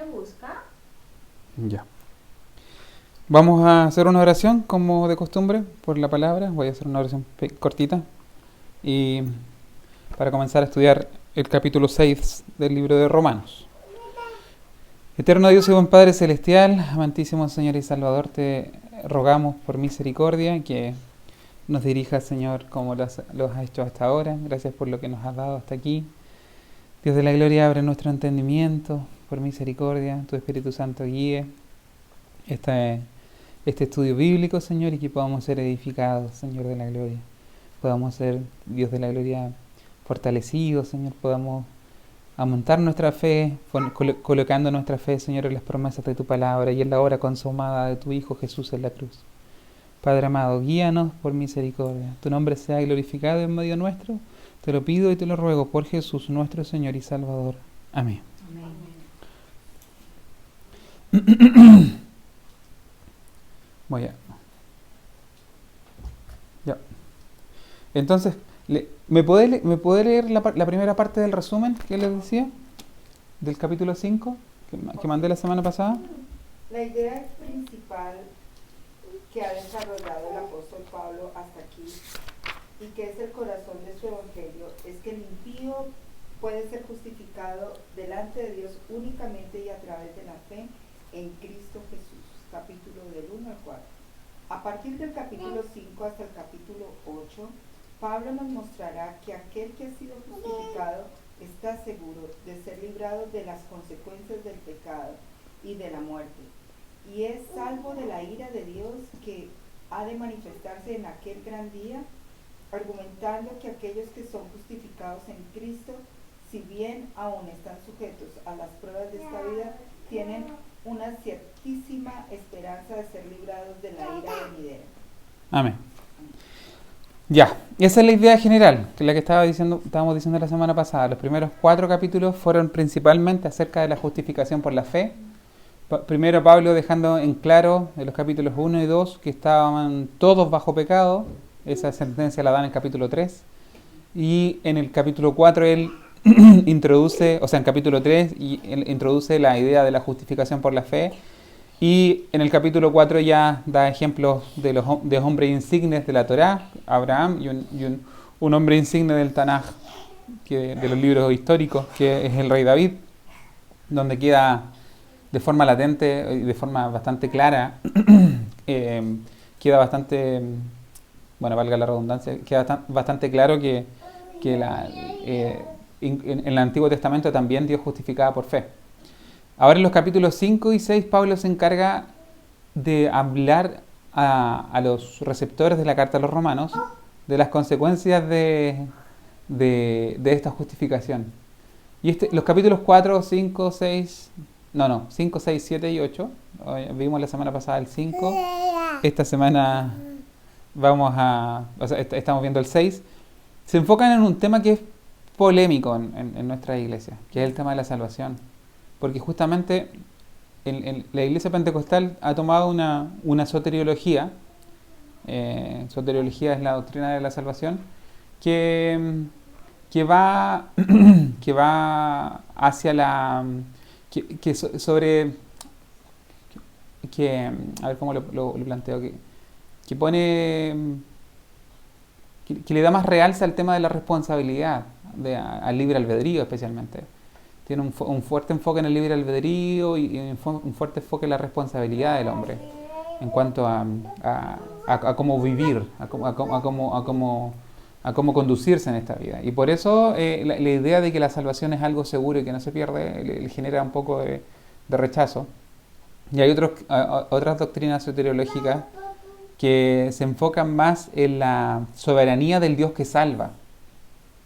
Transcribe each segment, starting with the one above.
busca. Ya. Vamos a hacer una oración como de costumbre por la palabra. Voy a hacer una oración cortita y para comenzar a estudiar el capítulo 6 del libro de Romanos. Eterno Dios y buen Padre Celestial, amantísimo Señor y Salvador, te rogamos por misericordia que nos dirijas, Señor, como lo has hecho hasta ahora. Gracias por lo que nos has dado hasta aquí. Dios de la gloria, abre nuestro entendimiento, por misericordia, tu Espíritu Santo guíe este estudio bíblico, Señor, y que podamos ser edificados, Señor de la gloria. Podamos ser, Dios de la gloria, fortalecidos, Señor, podamos aumentar nuestra fe, colocando nuestra fe, Señor, en las promesas de tu palabra y en la obra consumada de tu Hijo Jesús en la cruz. Padre amado, guíanos por misericordia. Tu nombre sea glorificado en medio nuestro. Te lo pido y te lo ruego por Jesús, nuestro Señor y Salvador. Amén. Amén. Voy a... Ya. Entonces, ¿me puede leer la primera parte del resumen que les decía? Del capítulo 5 que mandé la semana pasada. La idea principal que ha desarrollado el apóstol Pablo hasta aquí y que es el corazón de su evangelio es que el impío puede ser justificado delante de Dios únicamente y a través de la fe en Cristo Jesús. Capítulo del 1 al 4. A partir del capítulo 5 hasta el capítulo 8, Pablo nos mostrará que aquel que ha sido justificado está seguro de ser librado de las consecuencias del pecado y de la muerte, y es salvo de la ira de Dios que ha de manifestarse en aquel gran día, argumentando que aquellos que son justificados en Cristo, si bien aún están sujetos a las pruebas de esta vida, tienen una ciertísima esperanza de ser librados de la ira venidera. Amén. Ya, esa es la idea general, que es la que estábamos diciendo la semana pasada. Los primeros 4 capítulos fueron principalmente acerca de la justificación por la fe. Primero Pablo dejando en claro en los capítulos 1 y 2 que estaban todos bajo pecado. Esa sentencia la da en el capítulo 3. Y en el capítulo 4 él introduce, o sea, en capítulo 3 él introduce la idea de la justificación por la fe. Y en el capítulo 4 ya da ejemplos de hombres insignes de la Torá, Abraham y un hombre insigne del Tanaj, de los libros históricos, que es el rey David, donde queda de forma latente y de forma bastante clara, queda bastante, bueno, valga la redundancia, queda bastante claro que en el Antiguo Testamento también Dios justificaba por fe. Ahora en los capítulos 5 y 6 Pablo se encarga de hablar a los receptores de la carta a los romanos de las consecuencias de esta justificación. Y los capítulos 4, 5, 6, 7 y 8, vimos la semana pasada el 5, esta semana estamos viendo el 6, se enfocan en un tema que es polémico en nuestra iglesia, que es el tema de la salvación. Porque justamente la iglesia pentecostal ha tomado una soteriología, soteriología es la doctrina de la salvación, que va hacia la... a ver cómo lo planteo, que pone... que le da más realce al tema de la responsabilidad, al libre albedrío especialmente. Tiene un fuerte enfoque en el libre albedrío y un fuerte enfoque en la responsabilidad del hombre en cuanto a cómo vivir, a cómo conducirse en esta vida. Y por eso la idea de que la salvación es algo seguro y que no se pierde le genera un poco de rechazo. Y hay otras doctrinas soteriológicas que se enfocan más en la soberanía del Dios que salva.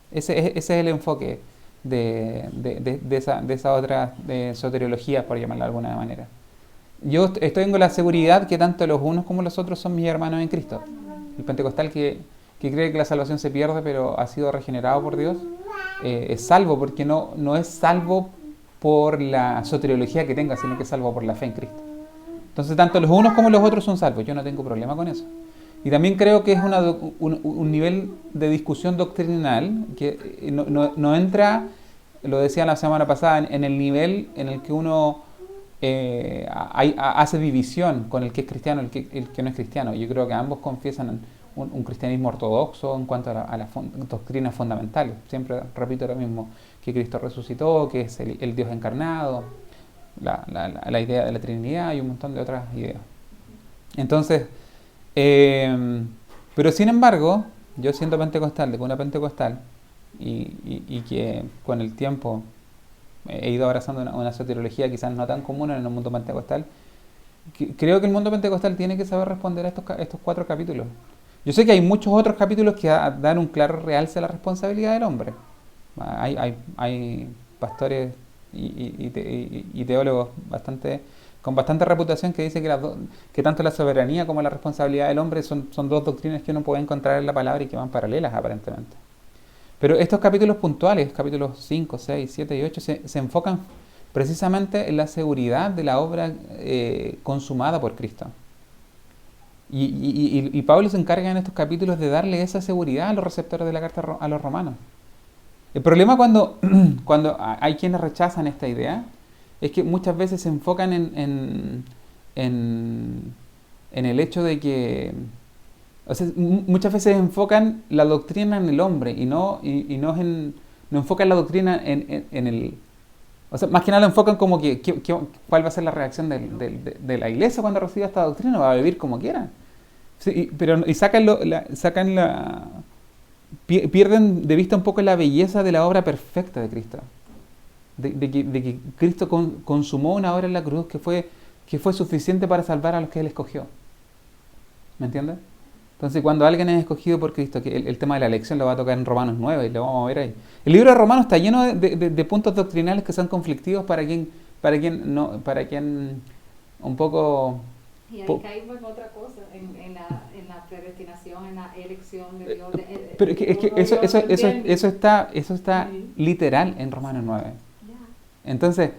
Ese es el enfoque de esa otra soteriología, por llamarla de alguna manera. Yo tengo la seguridad que tanto los unos como los otros son mis hermanos en Cristo. El pentecostal que cree que la salvación se pierde pero ha sido regenerado por Dios es salvo, porque no es salvo por la soteriología que tenga, sino que es salvo por la fe en Cristo. Entonces tanto los unos como los otros son salvos. Yo no tengo problema con eso. Y también creo que es un nivel de discusión doctrinal que no entra, lo decía la semana pasada, en el nivel en el que uno hace división con el que es cristiano y el que no es cristiano. Yo creo que ambos confiesan un cristianismo ortodoxo en cuanto a las doctrinas fundamentales. Siempre repito lo mismo, que Cristo resucitó, que es el Dios encarnado, la idea de la Trinidad y un montón de otras ideas. Entonces, pero sin embargo, yo siendo pentecostal, de una pentecostal, y que con el tiempo he ido abrazando una soteriología quizás no tan común en el mundo pentecostal, creo que el mundo pentecostal tiene que saber responder a estos 4 capítulos. Yo sé que hay muchos otros capítulos que dan un claro realce a la responsabilidad del hombre. Hay pastores y teólogos con bastante reputación que dicen que tanto la soberanía como la responsabilidad del hombre son 2 doctrinas que uno puede encontrar en la palabra y que van paralelas aparentemente. Pero estos capítulos puntuales, capítulos 5, 6, 7 y 8, se enfocan precisamente en la seguridad de la obra consumada por Cristo. Y Pablo se encarga en estos capítulos de darle esa seguridad a los receptores de la carta a los romanos. El problema cuando hay quienes rechazan esta idea es que muchas veces se enfocan en el hecho de que, o sea, muchas veces enfocan la doctrina en el hombre y no enfocan la doctrina en el... O sea, más que nada lo enfocan como cuál va a ser la reacción de la iglesia cuando reciba esta doctrina, va a vivir como quiera. Sí, pero pierden de vista un poco la belleza de la obra perfecta de Cristo. De que Cristo consumó una obra en la cruz que fue suficiente para salvar a los que Él escogió. ¿Me entiendes? Entonces, cuando alguien es escogido por Cristo, que el tema de la elección lo va a tocar en Romanos 9 y lo vamos a ver ahí. El libro de Romanos está lleno de puntos doctrinales que son conflictivos para quien un poco... Y ahí caímos en otra cosa, en la predestinación, en la elección de Dios. Pero es que eso está literal en Romanos 9. Entonces,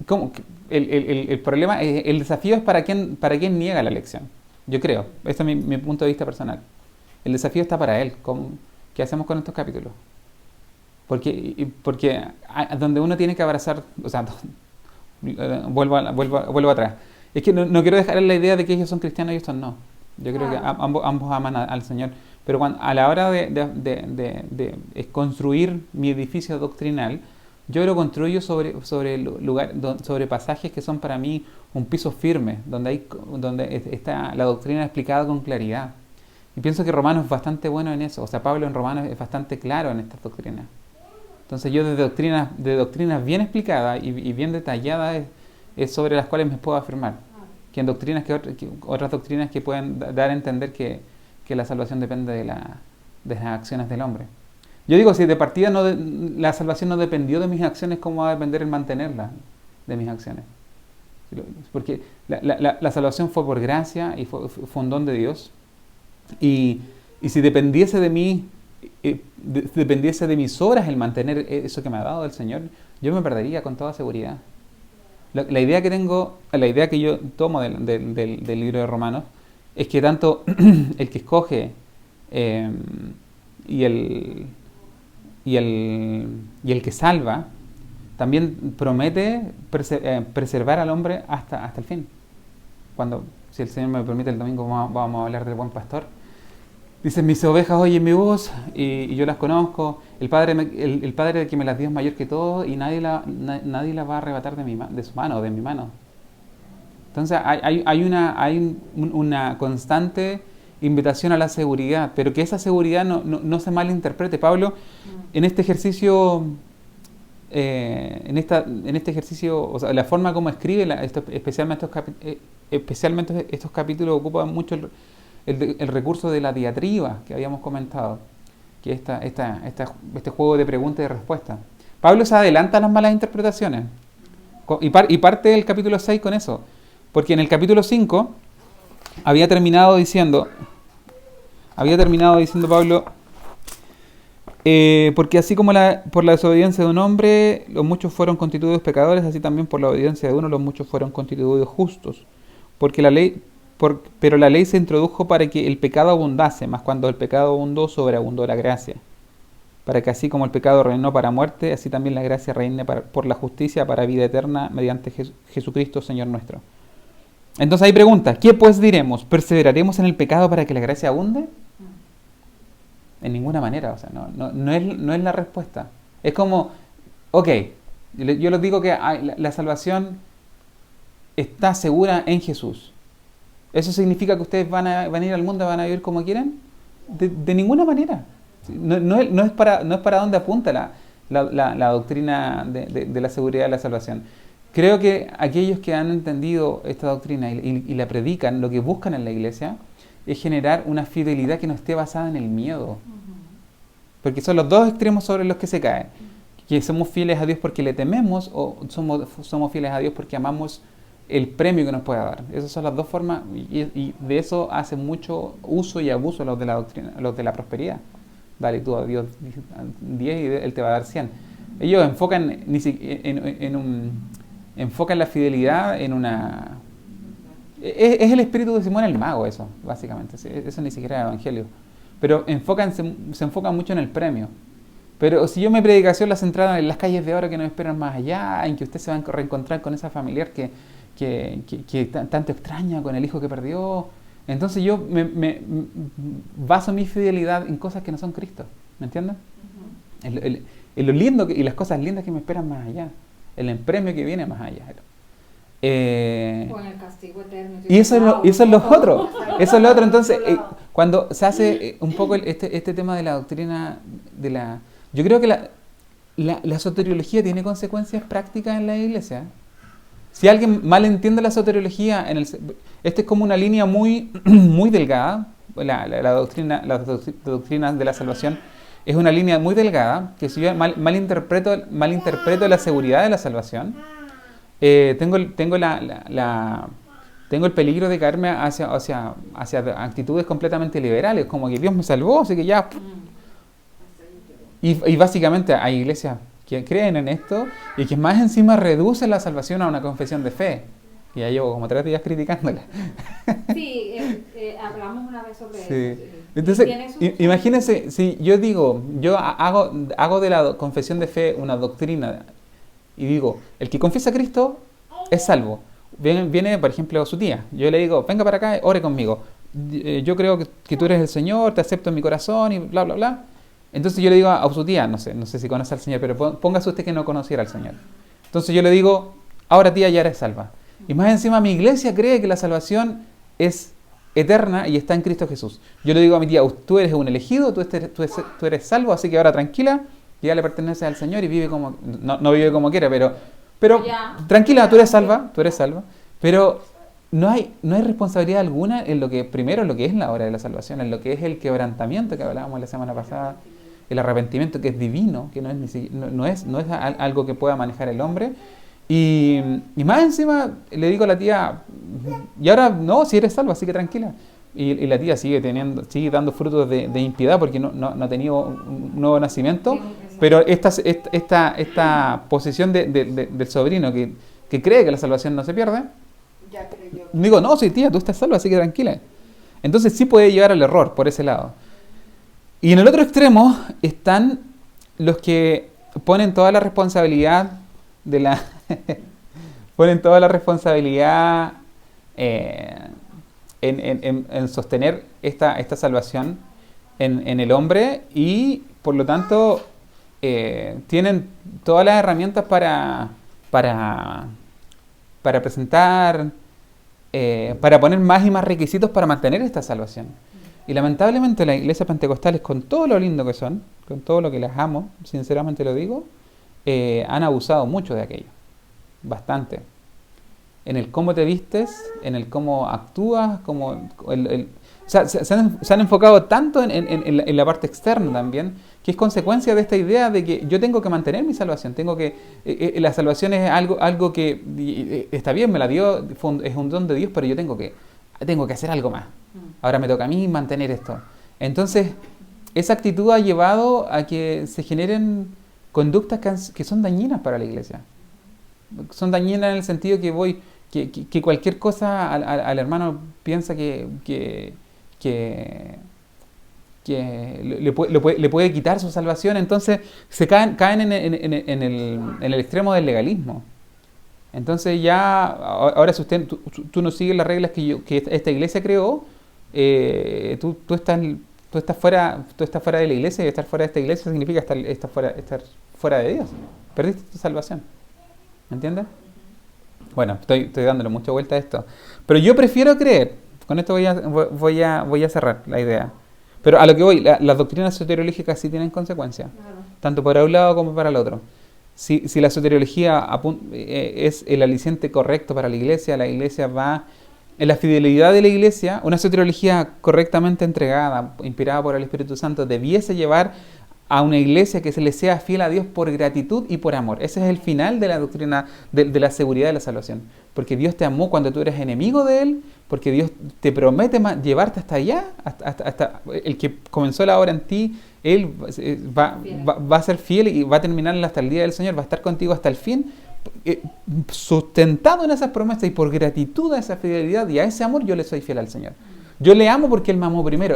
¿cómo? El problema, el desafío es para quien niega la elección. Yo creo, este es mi punto de vista personal. El desafío está para él. ¿Qué hacemos con estos capítulos? Porque donde uno tiene que abrazar, o sea, vuelvo atrás. Es que no quiero dejar la idea de que ellos son cristianos y estos no. Yo creo que ambos aman al Señor. Pero a la hora de construir mi edificio doctrinal, yo lo construyo sobre pasajes que son para mí un piso firme, donde está la doctrina explicada con claridad. Y pienso que Romanos es bastante bueno en eso. O sea, Pablo en Romanos es bastante claro en estas doctrinas. Entonces yo de doctrinas bien explicadas y bien detalladas es sobre las cuales me puedo afirmar. Que en doctrinas otras doctrinas que pueden dar a entender que la salvación depende de las acciones del hombre. Yo digo, si de partida la salvación no dependió de mis acciones, ¿cómo va a depender el mantenerla de mis acciones? Porque la salvación fue por gracia y fue un don de Dios. Y si dependiese de mí, dependiese de mis obras el mantener eso que me ha dado el Señor, yo me perdería con toda seguridad. La idea que yo tomo del libro de Romanos es que tanto el que escoge y el que salva también promete preservar al hombre hasta el fin. Si el Señor me permite, el domingo vamos a hablar del buen pastor. Dice, mis ovejas oyen mi voz y yo las conozco. El Padre que me las dio es mayor que todo y nadie la va a arrebatar de su mano o de mi mano. Entonces hay una constante invitación a la seguridad, pero que esa seguridad no se malinterprete. Pablo, en este ejercicio, o sea, la forma como escribe, especialmente estos capítulos, ocupa mucho el recurso de la diatriba que habíamos comentado, que es este juego de pregunta y de respuesta. Pablo se adelanta a las malas interpretaciones y parte del capítulo 6 con eso, porque en el capítulo 5 había terminado diciendo Pablo, porque así como por la desobediencia de un hombre los muchos fueron constituidos pecadores, así también por la obediencia de uno los muchos fueron constituidos justos, pero la ley se introdujo para que el pecado abundase, mas cuando el pecado abundó, sobreabundó la gracia. para que así como el pecado reinó para muerte, así también la gracia reine por la justicia para vida eterna mediante Jesucristo, Señor nuestro. Entonces hay pregunta, ¿qué pues diremos? ¿Perseveraremos en el pecado para que la gracia abunde? En ninguna manera, o sea, no es la respuesta. Es como, ok, yo les digo que la salvación está segura en Jesús. ¿Eso significa que ustedes van a ir al mundo y van a vivir como quieren? De ninguna manera. No es para dónde apunta la doctrina de la seguridad de la salvación. Creo que aquellos que han entendido esta doctrina y la predican, lo que buscan en la iglesia es generar una fidelidad que no esté basada en el miedo. Porque son los dos extremos sobre los que se cae. Que somos fieles a Dios porque le tememos o somos fieles a Dios porque amamos el premio que nos pueda dar. Esas son las dos formas y de eso hacen mucho uso y abuso los de la doctrina, los de la prosperidad. Dale tú a Dios 10 y Él te va a dar 100. Ellos enfocan enfocan la fidelidad en una... Es el espíritu de Simón el Mago eso, básicamente. Eso ni siquiera es evangelio. Pero se enfocan mucho en el premio. Pero si yo mi predicación la centrara en las calles de oro que nos esperan más allá, en que usted se va a reencontrar con esa familiar que tanto extraña, con el hijo que perdió, entonces yo me baso mi fidelidad en cosas que no son Cristo. ¿Me entienden? En lo lindo y las cosas lindas que me esperan más allá. En el premio que viene más allá. O en el castigo eterno. Y eso es lo otro. Eso es lo otro. Entonces, cuando se hace un poco este tema de la doctrina de la... Yo creo que la soteriología tiene consecuencias prácticas en la iglesia. Si alguien mal entiende la soteriología, este es como una línea muy, muy delgada. La doctrina de la salvación es una línea muy delgada, que si yo malinterpreto la seguridad de la salvación, tengo el peligro de caerme hacia actitudes completamente liberales, como que Dios me salvó, así que ya... Y básicamente hay iglesias que creen en esto y que más encima reducen la salvación a una confesión de fe. Y ya llevo como 3 días criticándola. Sí, hablamos una vez sobre eso. Entonces, imagínense, si yo digo, yo hago de la confesión de fe una doctrina y digo, el que confiesa a Cristo es salvo. Viene, por ejemplo, su tía. Yo le digo, venga para acá, ore conmigo. Yo creo que tú eres el Señor, te acepto en mi corazón y bla, bla, bla. Entonces yo le digo a su tía, no sé si conoce al Señor, pero póngase usted que no conociera al Señor. Entonces yo le digo, ahora tía, ya eres salva. Y más encima mi iglesia cree que la salvación es eterna y está en Cristo Jesús. Yo le digo a mi tía, tú eres un elegido, tú eres salvo, así que ahora tranquila, ya le perteneces al Señor y vive como... No vive como quiera, pero tranquila, tú eres salva. Pero no hay responsabilidad alguna en lo que es la obra de la salvación, en lo que es el quebrantamiento que hablábamos la semana pasada, el arrepentimiento que es divino, que no es algo que pueda manejar el hombre. Y más encima le digo a la tía, y ahora no, si eres salva, así que tranquila. Y la tía sigue dando frutos de impiedad porque no ha tenido un nuevo nacimiento. Pero esta posición del sobrino que cree que la salvación no se pierde, digo, no, sí, tía, tú estás salva, así que tranquila. Entonces sí puede llegar al error por ese lado. Y en el otro extremo están los que ponen toda la responsabilidad en sostener esta salvación en el hombre y por lo tanto tienen todas las herramientas para presentar, para poner más y más requisitos para mantener esta salvación. Y lamentablemente las iglesias pentecostales, con todo lo lindo que son, con todo lo que las amo, sinceramente lo digo, han abusado mucho de aquello, bastante. En el cómo te vistes, en el cómo actúas, se han enfocado tanto en la parte externa también, que es consecuencia de esta idea de que yo tengo que mantener mi salvación, la salvación es algo que está bien, me la dio, es un don de Dios, pero yo tengo que hacer algo más. Ahora me toca a mí mantener esto. Entonces, esa actitud ha llevado a que se generen conductas que son dañinas para la iglesia. Son dañinas en el sentido que cualquier cosa al hermano piensa que le puede quitar su salvación. Entonces se caen en el extremo del legalismo. Entonces ya, ahora si tú no sigues las reglas que esta iglesia creó, tú estás fuera de la iglesia, y estar fuera de esta iglesia significa estar fuera de Dios. Perdiste tu salvación. ¿Me entiendes? Bueno, estoy dándole mucha vuelta a esto. Pero yo prefiero creer, con esto voy a cerrar la idea. Pero a lo que voy, las doctrinas soteriológicas sí tienen consecuencias, Claro. tanto para un lado como para el otro. Si la soteriología es el aliciente correcto para la iglesia va en la fidelidad de la iglesia. Una soteriología correctamente entregada, inspirada por el Espíritu Santo, debiese llevar a una iglesia que se le sea fiel a Dios por gratitud y por amor. Ese es el final de la doctrina de la seguridad de la salvación. Porque Dios te amó cuando tú eres enemigo de Él, porque Dios te promete llevarte hasta allá, hasta el que comenzó la obra en ti, Él va a ser fiel y va a terminar hasta el día del Señor, va a estar contigo hasta el fin, sustentado en esas promesas, y por gratitud a esa fidelidad y a ese amor yo le soy fiel al Señor. Yo le amo porque Él me amó primero.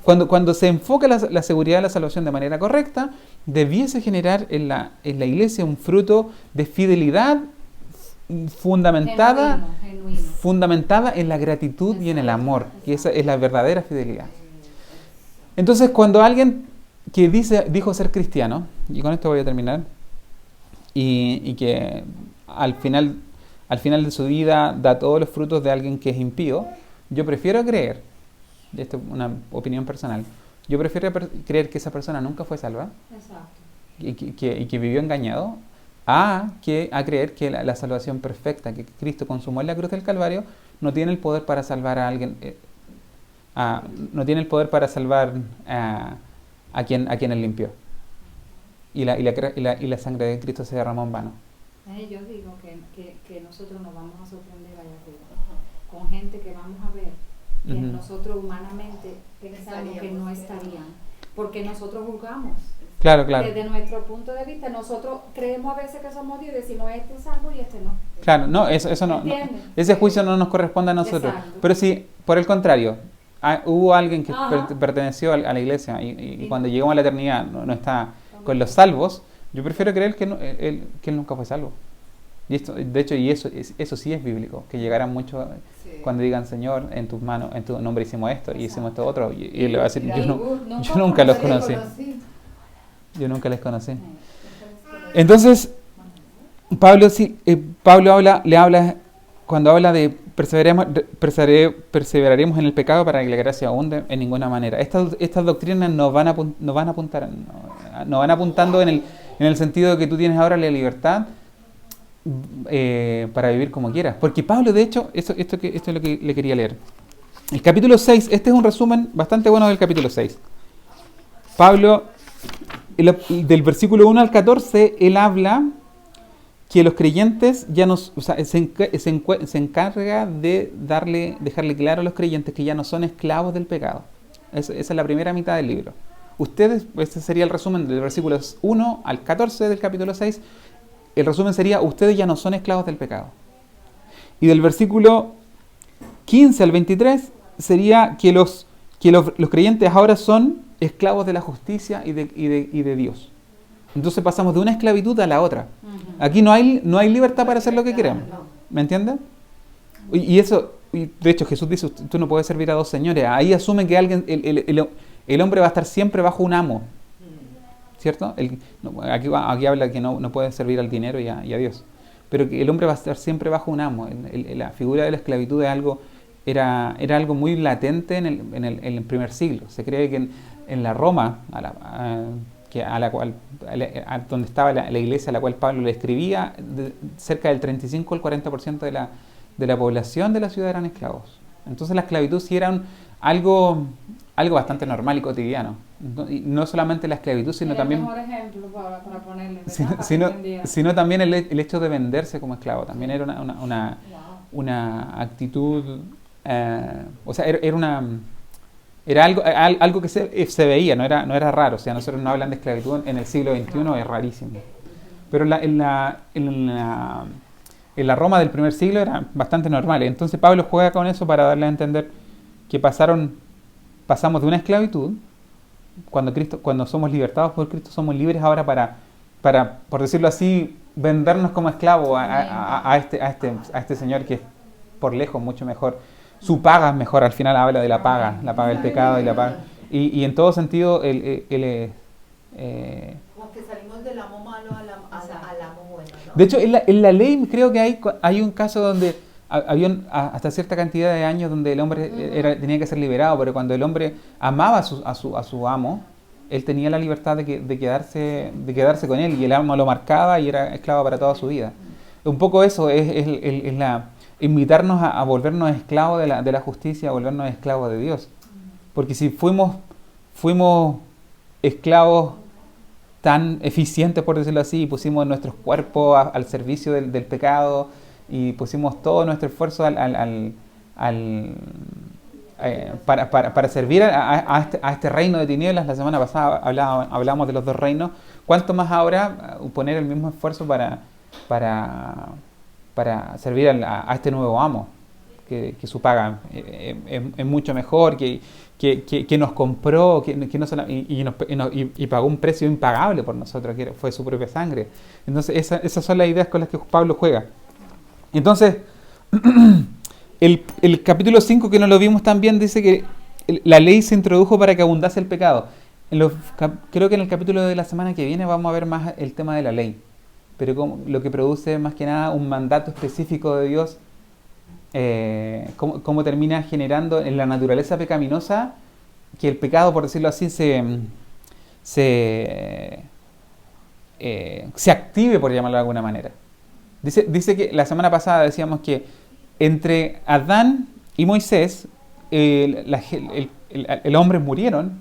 Cuando se enfoca la seguridad de la salvación de manera correcta, debiese generar en la iglesia un fruto de fidelidad fundamentada en la gratitud y en el amor, y esa es la verdadera fidelidad. Entonces, cuando alguien que dijo ser cristiano, y con esto voy a terminar, y que al final de su vida da todos los frutos de alguien que es impío, yo prefiero creer, y esto es una opinión personal, yo prefiero creer que esa persona nunca fue salva. Exacto. Y que vivió engañado, a creer que la salvación perfecta que Cristo consumó en la cruz del Calvario no tiene el poder para salvar a alguien, no tiene el poder para salvar a quien Él limpió. Y la sangre de Cristo se derramó en vano. Yo digo que nosotros nos vamos a sorprender allá arriba con gente que vamos a ver que nosotros humanamente pensamos que no estarían, porque nosotros juzgamos. Claro. Desde nuestro punto de vista, nosotros creemos a veces que somos Dios y decimos este es salvo y este no. Claro, no, eso no, ese juicio no nos corresponde a nosotros. Exacto. Pero si, por el contrario, hubo alguien que perteneció a la iglesia y cuando llegamos a la eternidad no está con los salvos, yo prefiero creer que él nunca fue salvo. Y esto, de hecho, eso sí es bíblico, que llegarán muchos cuando digan, Señor, en tus manos, en tu nombre hicimos esto y hicimos esto otro, y él le va a decir, yo nunca los conocí. Yo nunca les conocí. Entonces, Pablo le habla, cuando habla de perseveraremos en el pecado para que la gracia abunde, en ninguna manera. Estas doctrinas no van apuntando en el sentido de que tú tienes ahora la libertad para vivir como quieras. Porque Pablo, de hecho, esto es lo que le quería leer. El capítulo 6, este es un resumen bastante bueno del capítulo 6. Pablo, del versículo 1 al 14, él habla que los creyentes se encarga de dejarle claro a los creyentes que ya no son esclavos del pecado. Esa es la primera mitad del libro. Este sería el resumen del versículos 1 al 14 del capítulo 6. El resumen sería, ustedes ya no son esclavos del pecado. Y del versículo 15 al 23 sería que los creyentes ahora son esclavos de la justicia y de Dios. Entonces pasamos de una esclavitud a la otra. Aquí no hay libertad para hacer lo que queremos. ¿Me entiendes? Y de hecho Jesús dice, tú no puedes servir a dos señores. Ahí asume que el hombre va a estar siempre bajo un amo. ¿Cierto? Aquí habla que no puede servir al dinero y a Dios. Pero que el hombre va a estar siempre bajo un amo. La figura de la esclavitud era algo muy latente en el primer siglo. Se cree que en la Roma, donde estaba la iglesia a la cual Pablo le escribía, cerca del 35 al 40% de la población de la ciudad eran esclavos. Entonces la esclavitud sí era algo bastante normal y cotidiano. Y no solamente la esclavitud, sino también... el mejor ejemplo para ponerle, sino también el hecho de venderse como esclavo. También era una actitud... era algo que se veía, no era raro. O sea, nosotros no hablan de esclavitud en el siglo XXI, es rarísimo. Pero en la Roma del primer siglo era bastante normal. Entonces Pablo juega con eso para darle a entender que pasamos de una esclavitud cuando somos libertados por Cristo, somos libres ahora para, por decirlo así, vendernos como esclavos a este Señor que es por lejos mucho mejor. Su paga es mejor, al final habla de la paga del pecado y la paga. Y en todo sentido, él es... como que salimos del amo malo al amo bueno, ¿no? De hecho, en la ley creo que hay un caso donde había hasta cierta cantidad de años donde el hombre tenía que ser liberado, pero cuando el hombre amaba a su amo, él tenía la libertad de quedarse con él, y el amo lo marcaba y era esclavo para toda su vida. Un poco eso es invitarnos a volvernos esclavos de la justicia, a volvernos esclavos de Dios. Porque si fuimos esclavos tan eficientes, por decirlo así, y pusimos nuestros cuerpos al servicio del pecado, y pusimos todo nuestro esfuerzo para servir a este reino de tinieblas. La semana pasada hablábamos de los dos reinos. ¿Cuánto más ahora poner el mismo esfuerzo para servir a este nuevo amo? Que su paga es mucho mejor, que nos compró, y pagó un precio impagable por nosotros, que fue su propia sangre. Entonces esas son las ideas con las que Pablo juega. Entonces, el capítulo 5, que no lo vimos también, dice que la ley se introdujo para que abundase el pecado. Creo que en el capítulo de la semana que viene vamos a ver más el tema de la ley, pero lo que produce más que nada un mandato específico de Dios, cómo termina generando en la naturaleza pecaminosa que el pecado, por decirlo así, se active, por llamarlo de alguna manera. Dice que la semana pasada decíamos que entre Adán y Moisés el hombre murieron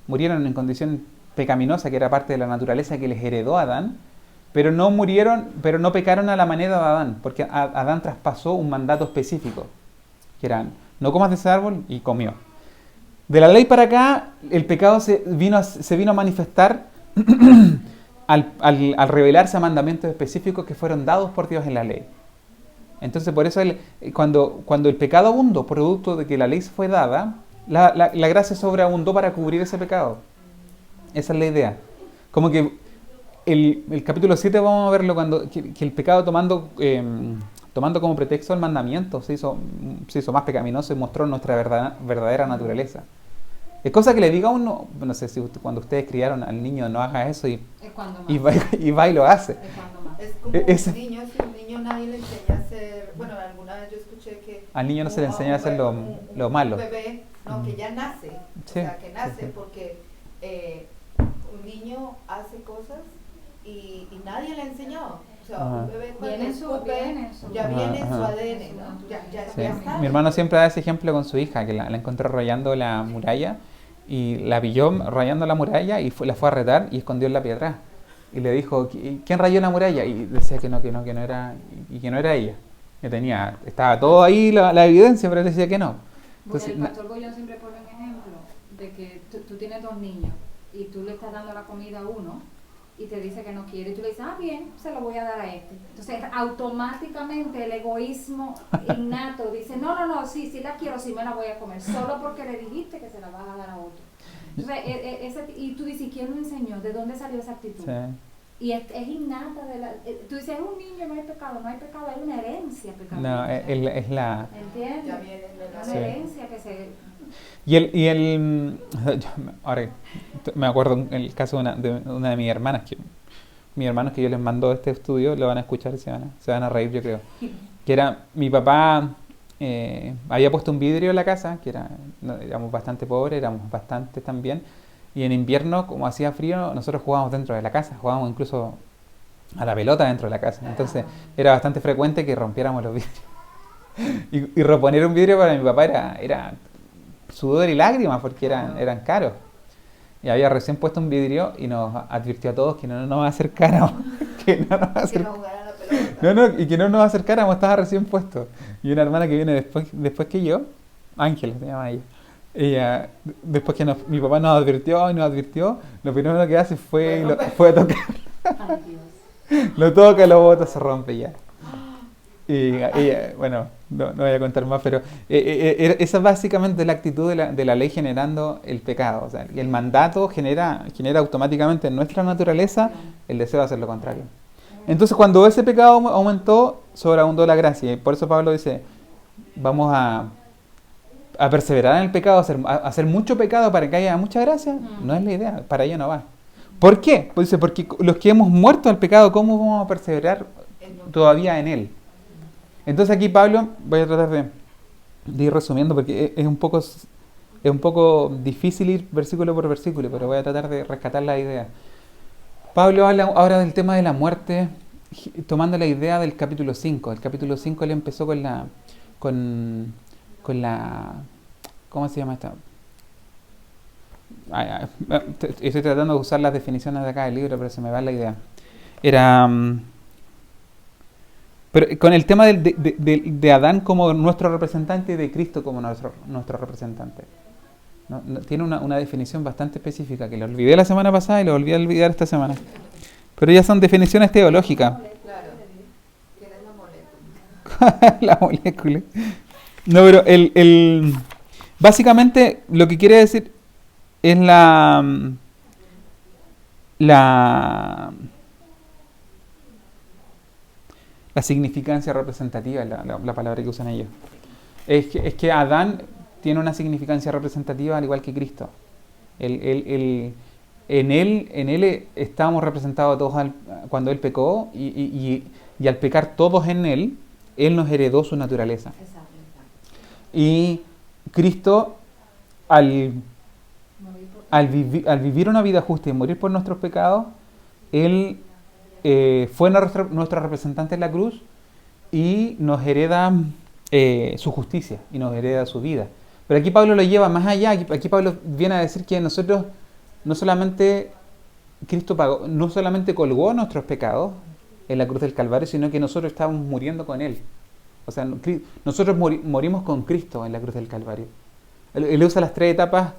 en condición pecaminosa, que era parte de la naturaleza que les heredó Adán, pero no pecaron a la manera de Adán, porque Adán traspasó un mandato específico, que era: no comas de ese árbol, y comió. De la ley para acá, el pecado se vino a manifestar al revelarse a mandamientos específicos que fueron dados por Dios en la ley. Entonces, por eso cuando el pecado abundó, producto de que la ley fue dada, la gracia sobreabundó para cubrir ese pecado. Esa es la idea. Como que el capítulo 7 vamos a verlo que el pecado tomando como pretexto el mandamiento se hizo más pecaminoso y mostró nuestra verdadera naturaleza. Es cosa que le diga a uno, no sé si cuando ustedes criaron al niño, no haga eso y va y lo hace. Es como un niño, si un niño nadie le enseña a hacer, bueno, alguna vez yo escuché que al niño no se le enseña a hacer lo malo. Un bebé, que ya nace, sí, o sea, que nace sí. Porque un niño hace cosas y nadie le ha enseñado. O sea, un bebé cuando viene su ADN, ¿no? Ya está. Mi hermano siempre da ese ejemplo con su hija, que la encontró rayando la muralla, y la pilló rayando la muralla y la fue a retar y escondió el lápiz atrás. Y le dijo: ¿quién rayó la muralla? Y decía que no era, y que no era ella. Estaba todo ahí la evidencia, pero él decía que no. Entonces, el pastor Goyón siempre pone un ejemplo de que tú tienes dos niños y tú le estás dando la comida a uno y te dice que no quiere, y tú le dices: bien, se lo voy a dar a este. Entonces automáticamente el egoísmo innato dice: no, sí la quiero, sí me la voy a comer, solo porque le dijiste que se la vas a dar a otro. Entonces, y tú dices: ¿quién lo enseñó? ¿De dónde salió esa actitud? Sí. Y es innata tú dices: es un niño, no hay pecado, hay una herencia pecaminosa. No, es la... ¿Entiendes? Una herencia que se... Ahora me acuerdo en el caso de una de mis hermanas, mis hermanos que yo les mando este estudio, lo van a escuchar y se van a reír, yo creo. Que era, mi papá había puesto un vidrio en la casa, que éramos bastante pobres, éramos bastantes también, y en invierno, como hacía frío, nosotros jugábamos dentro de la casa, jugábamos incluso a la pelota dentro de la casa. Entonces era bastante frecuente que rompiéramos los vidrios. Y reponer un vidrio para mi papá era sudor y lágrimas, porque eran caros. Y había recién puesto un vidrio y nos advirtió a todos que no nos acercáramos. Y que no nos acercáramos, estaba recién puesto. Y una hermana que viene después que yo, Ángela se llama ella, después que mi papá nos advirtió, lo primero que hace fue a tocar. Lo toca, lo bota, se rompe ya. Bueno, no voy a contar más, pero esa es básicamente la actitud de la ley generando el pecado. O sea, el mandato genera automáticamente en nuestra naturaleza el deseo de hacer lo contrario. Entonces, cuando ese pecado aumentó, sobreabundó la gracia. Y por eso Pablo dice, vamos a perseverar en el pecado, a hacer mucho pecado para que haya mucha gracia. No es la idea, para ello no va. ¿Por qué? Pues dice, porque los que hemos muerto al pecado, ¿cómo vamos a perseverar todavía en él? Entonces aquí Pablo, voy a tratar de ir resumiendo porque es un poco difícil ir versículo por versículo, pero voy a tratar de rescatar la idea. Pablo habla ahora del tema de la muerte, tomando la idea del capítulo 5. El capítulo 5 él empezó con la ¿cómo se llama esta? Estoy tratando de usar las definiciones de acá del libro, pero se me va la idea. Era... pero con el tema de Adán como nuestro representante y de Cristo como nuestro representante. Tiene una definición bastante específica que lo olvidé la semana pasada y lo volví a olvidar esta semana. Pero ya son definiciones teológicas. Claro, que es la molécula. La molécula. No, pero básicamente lo que quiere decir es la significancia representativa, la palabra que usan ellos. Es que Adán tiene una significancia representativa al igual que Cristo. En él estábamos representados todos cuando Él pecó y al pecar todos en Él nos heredó su naturaleza. Exacto. Y Cristo, al vivir una vida justa y morir por nuestros pecados, Él fue nuestro representante en la cruz y nos hereda su justicia y nos hereda su vida. Pero aquí Pablo lo lleva más allá. Aquí Pablo viene a decir que nosotros Cristo no solamente colgó nuestros pecados en la cruz del Calvario, sino que nosotros estábamos muriendo con Él. O sea, nosotros morimos con Cristo en la cruz del Calvario. Él usa las tres etapas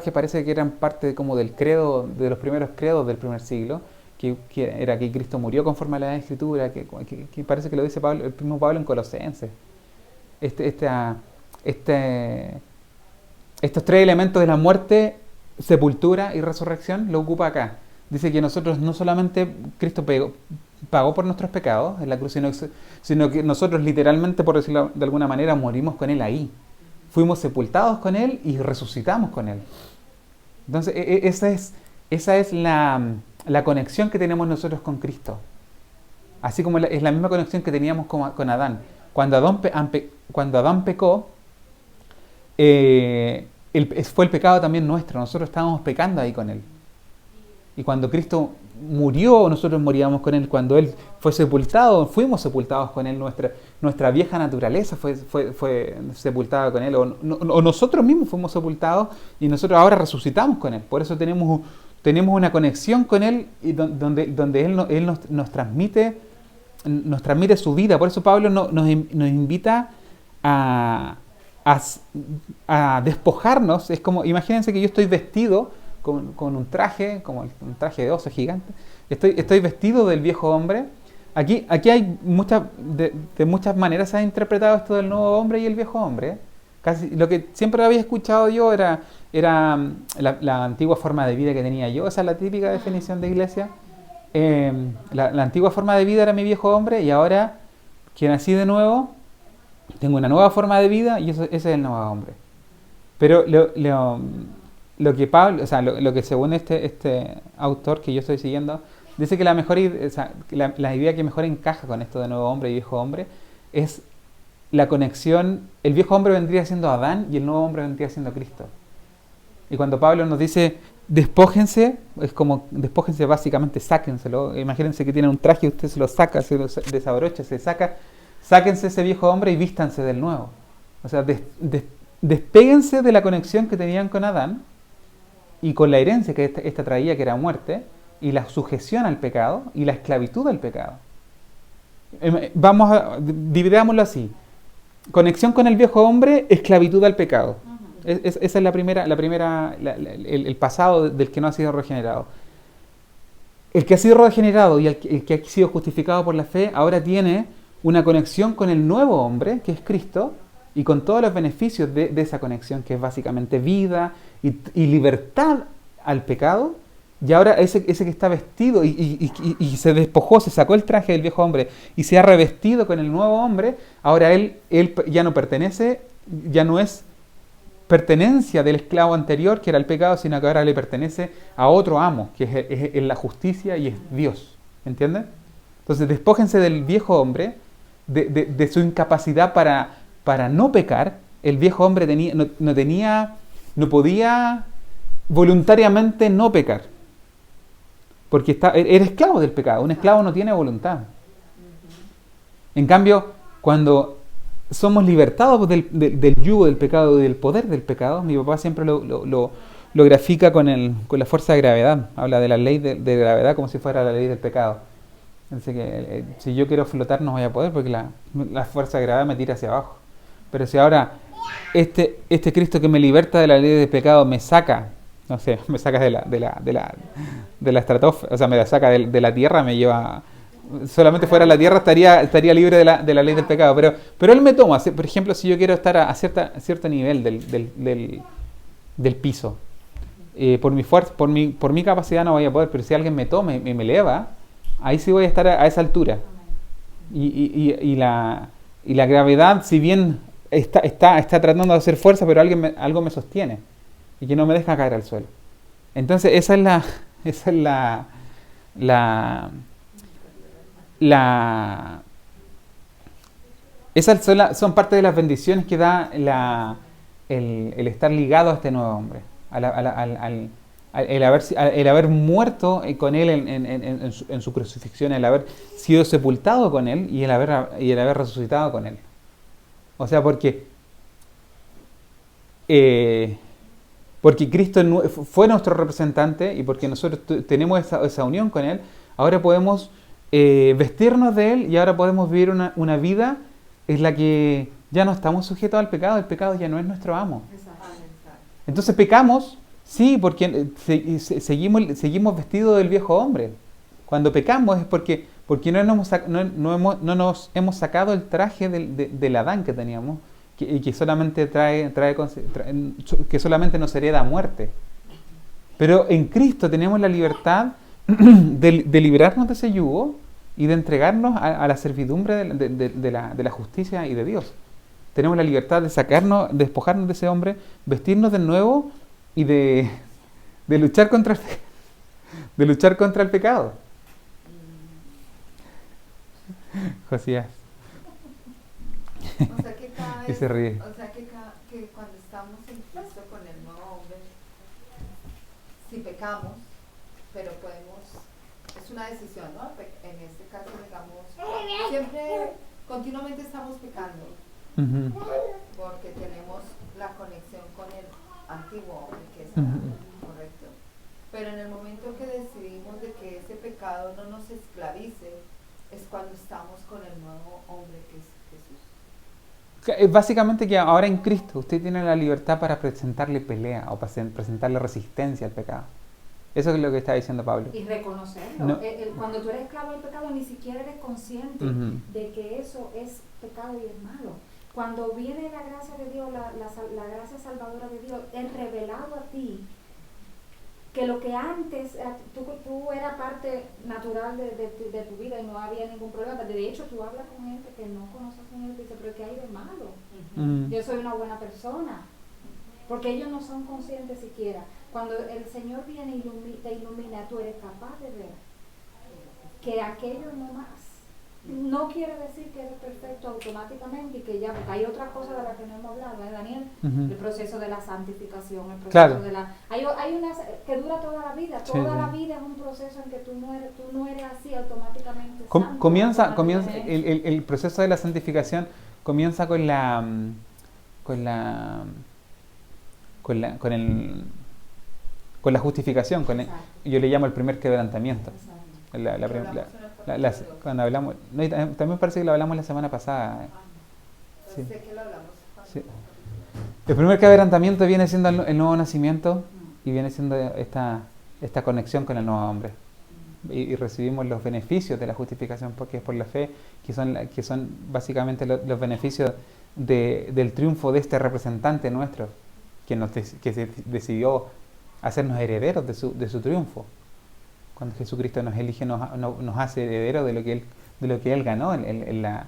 que parece que eran parte como del credo, de los primeros credos del primer siglo, que era que Cristo murió conforme a la Escritura, que parece que lo dice el mismo Pablo en Colosenses. Estos tres elementos de la muerte, sepultura y resurrección lo ocupa acá. Dice que nosotros no solamente Cristo pagó por nuestros pecados en la cruz, sino que nosotros literalmente, por decirlo de alguna manera, morimos con Él ahí. Fuimos sepultados con Él y resucitamos con Él. Entonces, esa es la conexión que tenemos nosotros con Cristo. Así como es la misma conexión que teníamos con Adán. Cuando Adán pecó, fue el pecado también nuestro. Nosotros estábamos pecando ahí con Él. Y cuando Cristo murió, nosotros moríamos con Él. Cuando Él fue sepultado, fuimos sepultados con Él. Nuestra vieja naturaleza fue sepultada con Él. O nosotros mismos fuimos sepultados y nosotros ahora resucitamos con Él. Por eso tenemos una conexión con Él y donde Él nos transmite su vida. Por eso Pablo nos invita a despojarnos. Es como, imagínense que yo estoy vestido con un traje, como un traje de oso gigante. Estoy vestido del viejo hombre. Aquí hay de muchas maneras se ha interpretado esto del nuevo hombre y el viejo hombre. Casi lo que siempre había escuchado yo era la antigua forma de vida que tenía yo. Esa es la típica definición de iglesia. La antigua forma de vida era mi viejo hombre y ahora que nací de nuevo tengo una nueva forma de vida y ese es el nuevo hombre. Pero lo que Pablo, o sea, lo que según este autor que yo estoy siguiendo, dice que la idea que mejor encaja con esto de nuevo hombre y viejo hombre es la conexión. El viejo hombre vendría siendo Adán y el nuevo hombre vendría siendo Cristo. Y cuando Pablo nos dice despójense, es como despójense básicamente, sáquenselo. Imagínense que tienen un traje, usted se lo saca, se lo desabrocha, se saca, sáquense ese viejo hombre y vístanse del nuevo. O sea, despéguense de la conexión que tenían con Adán y con la herencia que esta traía, que era muerte, y la sujeción al pecado y la esclavitud al pecado. Dividámoslo así: conexión con el viejo hombre, esclavitud al pecado. Esa es el pasado del que no ha sido regenerado. El que ha sido regenerado y el que ha sido justificado por la fe ahora tiene una conexión con el nuevo hombre, que es Cristo, y con todos los beneficios de esa conexión, que es básicamente vida y libertad al pecado. Y ahora ese que está vestido y se despojó, se sacó el traje del viejo hombre y se ha revestido con el nuevo hombre, ahora él ya no pertenece, ya no es pertenencia del esclavo anterior, que era el pecado, sino que ahora le pertenece a otro amo, que es la justicia y es Dios. ¿Entienden? Entonces, despójense del viejo hombre, de su incapacidad para no pecar. El viejo hombre no podía voluntariamente no pecar, porque era esclavo del pecado. Un esclavo no tiene voluntad. En cambio, cuando somos libertados del yugo del pecado y del poder del pecado, mi papá siempre lo grafica con la fuerza de gravedad. Habla de la ley de gravedad como si fuera la ley del pecado. Dice que si yo quiero flotar no voy a poder, porque la fuerza de gravedad me tira hacia abajo. Pero si ahora este Cristo que me liberta de la ley del pecado me saca, no sé, me saca de la estratosfera, o sea, me la saca de la tierra, me lleva, solamente fuera de la tierra estaría libre de la ley del pecado, pero él me toma. Por ejemplo, si yo quiero estar a cierto nivel del piso, por mi fuerza, por mi capacidad no voy a poder, pero si alguien me toma y me eleva, ahí sí voy a estar a esa altura. Y la gravedad, si bien está tratando de hacer fuerza, pero algo me sostiene y que no me deja caer al suelo. Entonces esa son parte de las bendiciones que da el estar ligado a este nuevo hombre, el haber muerto con él en su crucifixión, el haber sido sepultado con él y el haber resucitado con él. O sea, porque Cristo fue nuestro representante, y porque nosotros tenemos esa unión con él, ahora podemos vestirnos de él, y ahora podemos vivir una vida en la que ya no estamos sujetos al pecado. El pecado ya no es nuestro amo. Entonces pecamos, sí, porque seguimos vestidos del viejo hombre. Cuando pecamos es porque no nos hemos sacado el traje del Adán que teníamos, y que solamente que solamente nos hereda muerte. Pero en Cristo tenemos la libertad de librarnos de ese yugo y de entregarnos a la servidumbre de la justicia y de Dios. Tenemos la libertad de despojarnos de ese hombre, vestirnos de nuevo y de luchar contra el pecado. Josías. O sea que cada vez, y se ríe. O sea que cuando estamos en Cristo con el nuevo hombre, si pecamos, pero es una decisión, ¿no? En este caso, digamos, siempre, continuamente estamos pecando, porque tenemos la conexión con el antiguo hombre, que es correcto. Pero en el momento que decidimos de que ese pecado no nos esclavice, es cuando estamos con el nuevo hombre, que es Jesús. Básicamente que ahora en Cristo usted tiene la libertad para presentarle pelea o para presentarle resistencia al pecado. Eso es lo que está diciendo Pablo. Y reconocerlo. No. Cuando tú eres esclavo del pecado, ni siquiera eres consciente de que eso es pecado y es malo. Cuando viene la gracia de Dios, la gracia salvadora de Dios, es revelado a ti que lo que antes tú eras parte natural de tu vida y no había ningún problema. De hecho, tú hablas con gente que no conoce a Señor y dice, pero ¿qué hay de malo? Yo soy una buena persona. Porque ellos no son conscientes siquiera. Cuando el Señor viene y te ilumina, tú eres capaz de ver que aquello no más. No quiere decir que eres perfecto automáticamente y que ya, porque hay otra cosa de la que no hemos hablado, ¿eh, Daniel? El proceso de la santificación, el proceso de la... Hay una que dura toda la vida, la vida es un proceso en que tú no eres así automáticamente santo. Comienza el proceso de la santificación comienza con la justificación, yo le llamo el primer quebrantamiento. Cuando hablamos, no, y también parece que lo hablamos la semana pasada. Sí. Sé que lo hablamos. Sí. El primer quebrantamiento viene siendo el nuevo nacimiento y viene siendo esta conexión con el nuevo hombre. y recibimos los beneficios de la justificación, porque es por la fe, que son básicamente los beneficios del triunfo de este representante nuestro, que se decidió hacernos herederos de su triunfo. Cuando Jesucristo nos elige, nos hace herederos de lo que Él ganó en la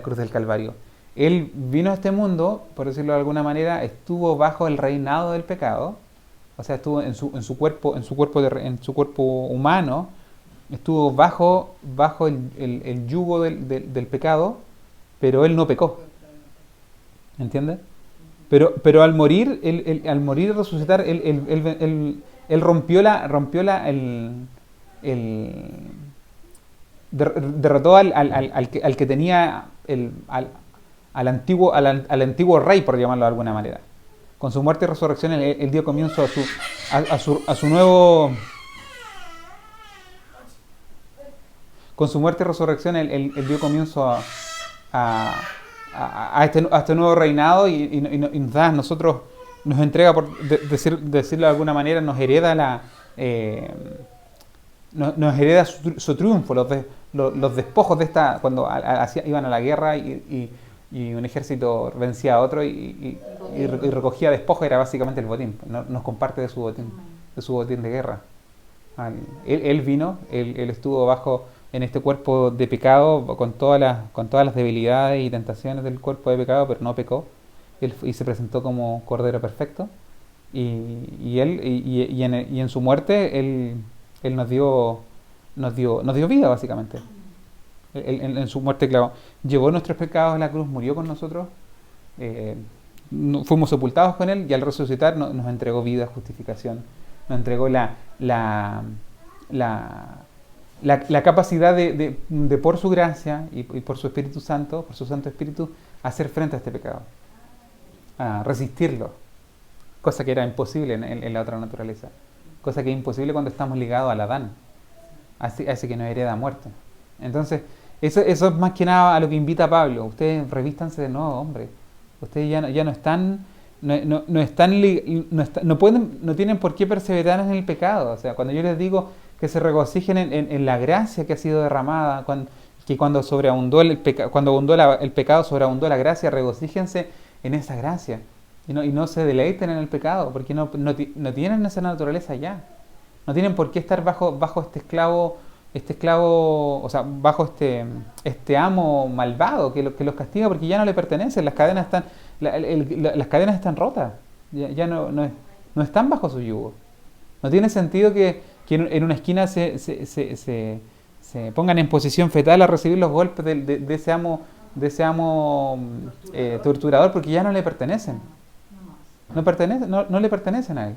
cruz del Calvario. Él vino a este mundo, por decirlo de alguna manera, estuvo bajo el reinado del pecado, o sea, estuvo en su cuerpo humano, estuvo bajo el yugo del pecado, pero Él no pecó. ¿Entiendes? Pero al morir, al morir y resucitar, él derrotó al que tenía al antiguo rey, por llamarlo de alguna manera. Con su muerte y resurrección, él dio comienzo a su nuevo. Con su muerte y resurrección, él dio comienzo a este nuevo reinado y nos da a nosotros, nos entrega, por decirlo de alguna manera, nos hereda su triunfo, los despojos de esta, cuando iban a la guerra y un ejército vencía a otro y recogía despojos, era básicamente el botín, nos comparte de su botín de guerra. Él vino, él estuvo en este cuerpo de pecado con todas las debilidades y tentaciones del cuerpo de pecado, pero no pecó. Y se presentó como Cordero perfecto. Y en su muerte él nos dio vida, básicamente. En su muerte, claro, llevó nuestros pecados a la cruz, murió con nosotros, fuimos sepultados con Él, y al resucitar nos entregó vida, justificación, nos entregó la capacidad de por su gracia y por su Espíritu Santo, por su Santo Espíritu, hacer frente a este pecado, a resistirlo, cosa que era imposible en la otra naturaleza, cosa que es imposible cuando estamos ligados al Adán, así que nos hereda muerte. Entonces, eso es más que nada a lo que invita Pablo. Ustedes revístanse de nuevo, hombre. Ustedes ya no están, no tienen por qué perseverar en el pecado. O sea, cuando yo les digo que se regocijen en la gracia que ha sido derramada, cuando sobreabundó el pecado, sobreabundó la gracia, regocíjense en esa gracia y no se deleiten en el pecado, porque no tienen esa naturaleza ya. No tienen por qué estar bajo este esclavo, o sea, bajo este amo malvado que los castiga, porque ya no le pertenecen. Las cadenas están rotas, ya no están bajo su yugo. No tiene sentido que en una esquina se pongan en posición fetal a recibir los golpes de ese amo torturador, porque ya no le pertenecen. No le pertenecen a él.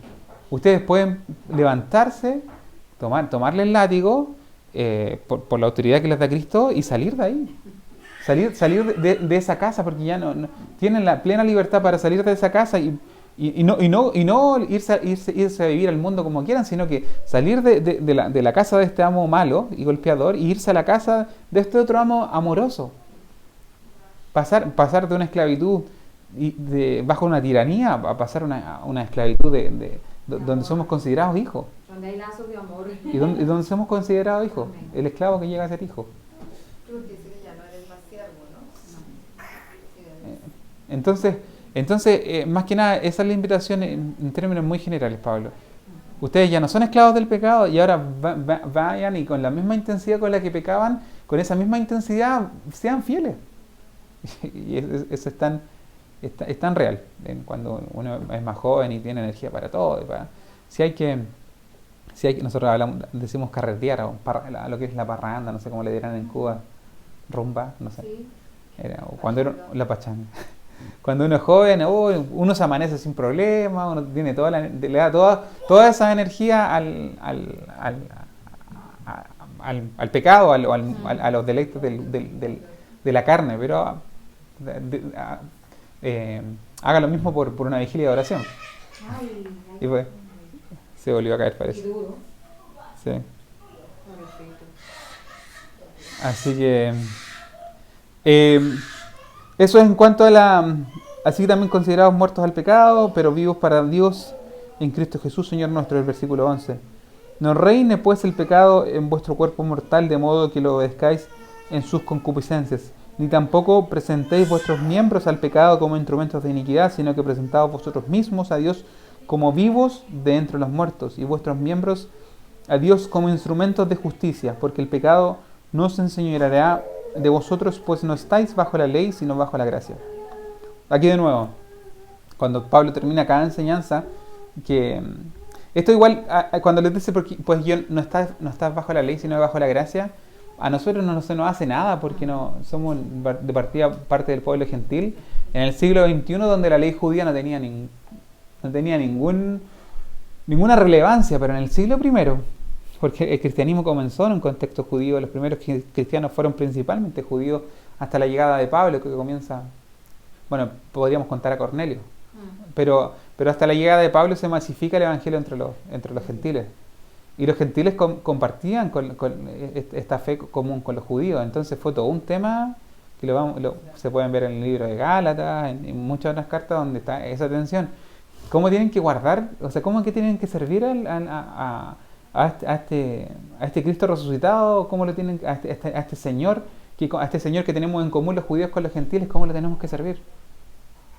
Ustedes pueden levantarse, tomarle el látigo por la autoridad que les da Cristo y salir de ahí. Salir de esa casa, porque ya no tienen la plena libertad para salir de esa casa y no irse a vivir al mundo como quieran, sino que salir de la casa de este amo malo y golpeador y irse a la casa de este otro amo amoroso. Pasar de una esclavitud bajo una tiranía a pasar a una esclavitud donde somos considerados hijos. Donde hay lazos de amor. Y donde somos considerados hijos. El esclavo que llega a ser hijo. Dice que ya no eres más siervo, ¿no? Entonces, más que nada, esa es la invitación en términos muy generales, Pablo. Ustedes ya no son esclavos del pecado y ahora vayan y con la misma intensidad con la que pecaban, con esa misma intensidad, sean fieles. Y eso es tan real cuando uno es más joven y tiene energía para todo. Nosotros decimos carretear, o lo que es la parranda, no sé cómo le dirán en Cuba, rumba, no sé. Sí. Cuando era la pachanga. Cuando uno es joven, uno se amanece sin problema, uno tiene le da toda esa energía al pecado, a los deleites de la carne, pero haga lo mismo por una vigilia de oración. Y pues se volvió a caer, parece. Y duro. Sí. Así que eso es en cuanto a así también considerados muertos al pecado, pero vivos para Dios en Cristo Jesús, Señor nuestro, el versículo 11. No reine pues el pecado en vuestro cuerpo mortal, de modo que lo obedezcáis en sus concupiscencias. Ni tampoco presentéis vuestros miembros al pecado como instrumentos de iniquidad, sino que presentaos vosotros mismos a Dios como vivos de entre los muertos, y vuestros miembros a Dios como instrumentos de justicia, porque el pecado no se enseñoreará de vosotros, pues no estáis bajo la ley, sino bajo la gracia. Aquí de nuevo, cuando Pablo termina cada enseñanza, que esto igual, cuando les dice, pues yo no estás bajo la ley, sino bajo la gracia, a nosotros no se nos hace nada, porque no somos de partida parte del pueblo gentil, en el siglo XXI, donde la ley judía no tenía ninguna relevancia, pero en el siglo I, porque el cristianismo comenzó en un contexto judío, los primeros cristianos fueron principalmente judíos hasta la llegada de Pablo, que comienza, bueno, podríamos contar a Cornelio, pero hasta la llegada de Pablo se masifica el evangelio entre los gentiles, y los gentiles compartían con esta fe común con los judíos. Entonces fue todo un tema que se pueden ver en el libro de Gálatas, en muchas otras cartas donde está esa tensión. ¿Cómo tienen que guardar, o sea, cómo que tienen que servir a este Cristo resucitado? ¿Cómo lo tienen a este Señor que tenemos en común los judíos con los gentiles? ¿Cómo lo tenemos que servir?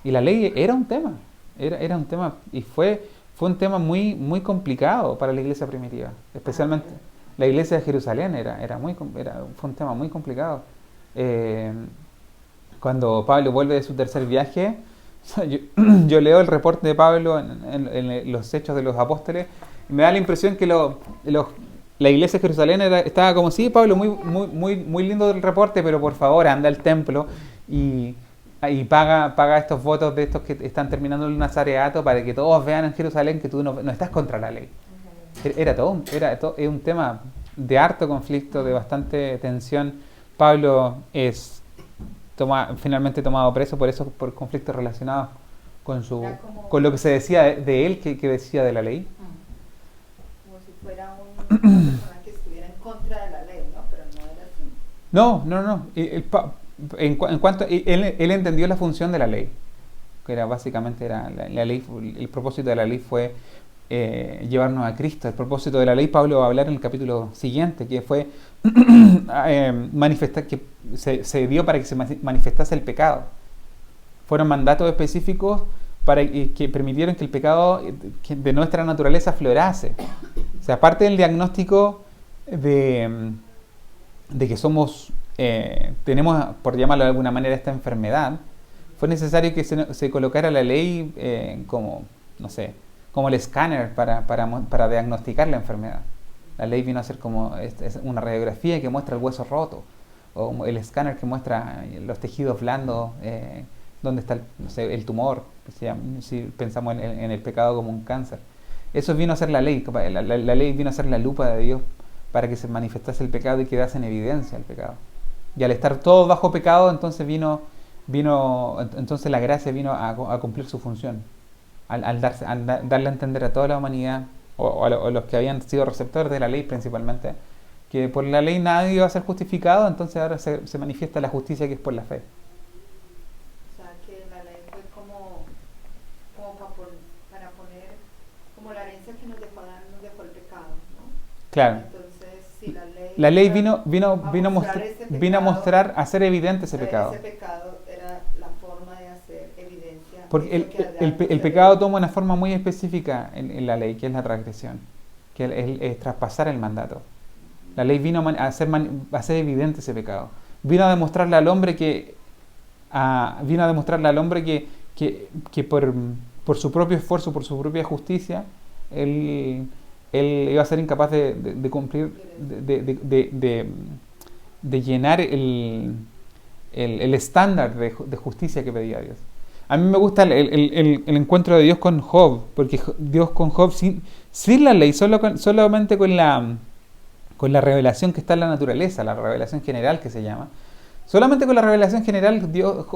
Y la ley era un tema, era un tema, y fue un tema muy muy complicado para la iglesia primitiva, especialmente la iglesia de Jerusalén. Fue un tema muy complicado. Cuando Pablo vuelve de su tercer viaje, yo leo el reporte de Pablo en los Hechos de los Apóstoles, y me da la impresión que la iglesia de Jerusalén estaba como, sí, Pablo, muy lindo el reporte, pero por favor anda al templo y paga estos votos de estos que están terminando el nazareato, para que todos vean en Jerusalén que tú no estás contra la ley. Era un tema de harto conflicto, de bastante tensión. Pablo es finalmente tomado preso por conflictos relacionados con lo que se decía de él, que decía de la ley. Como si fuera una persona que estuviera en contra de la ley, ¿no? Pero no era así. No. En cuanto él entendió la función de la ley, que era básicamente la ley. El propósito de la ley fue llevarnos a Cristo. El propósito de la ley, Pablo va a hablar en el capítulo siguiente, que fue manifestar, que se dio para que se manifestase el pecado. Fueron mandatos específicos para que permitieron que el pecado de nuestra naturaleza aflorase. O sea, aparte del diagnóstico de que tenemos, por llamarlo de alguna manera, esta enfermedad, fue necesario que se colocara la ley como el escáner para diagnosticar la enfermedad. La ley vino a ser como una radiografía que muestra el hueso roto, o el escáner que muestra los tejidos blandos, donde está el tumor, si pensamos en el pecado como un cáncer. Eso vino a ser la ley. La ley vino a ser la lupa de Dios para que se manifestase el pecado y quedase en evidencia el pecado. Y al estar todo bajo pecado, entonces entonces la gracia vino a cumplir su función, al darle a entender a toda la humanidad, o a los que habían sido receptores de la ley principalmente, que por la ley nadie iba a ser justificado. Entonces ahora se manifiesta la justicia, que es por la fe. O sea, que la ley fue como para poner como la herencia que nos dejó el pecado, ¿no? Claro. Entonces, si la ley vino a mostrar, a hacer evidente ese pecado. Ese pecado era la forma de hacer evidencia. Porque el pecado toma una forma muy específica en la ley, que es la transgresión, que es traspasar el mandato. La ley vino a hacer evidente ese pecado. Vino a demostrarle al hombre que por su propio esfuerzo, por su propia justicia, él iba a ser incapaz de cumplir, de llenar el estándar de justicia que pedía Dios. A mí me gusta el encuentro de Dios con Job, porque Dios con Job sin la ley, solamente con la revelación que está en la naturaleza, la revelación general que se llama. Solamente con la revelación general Dios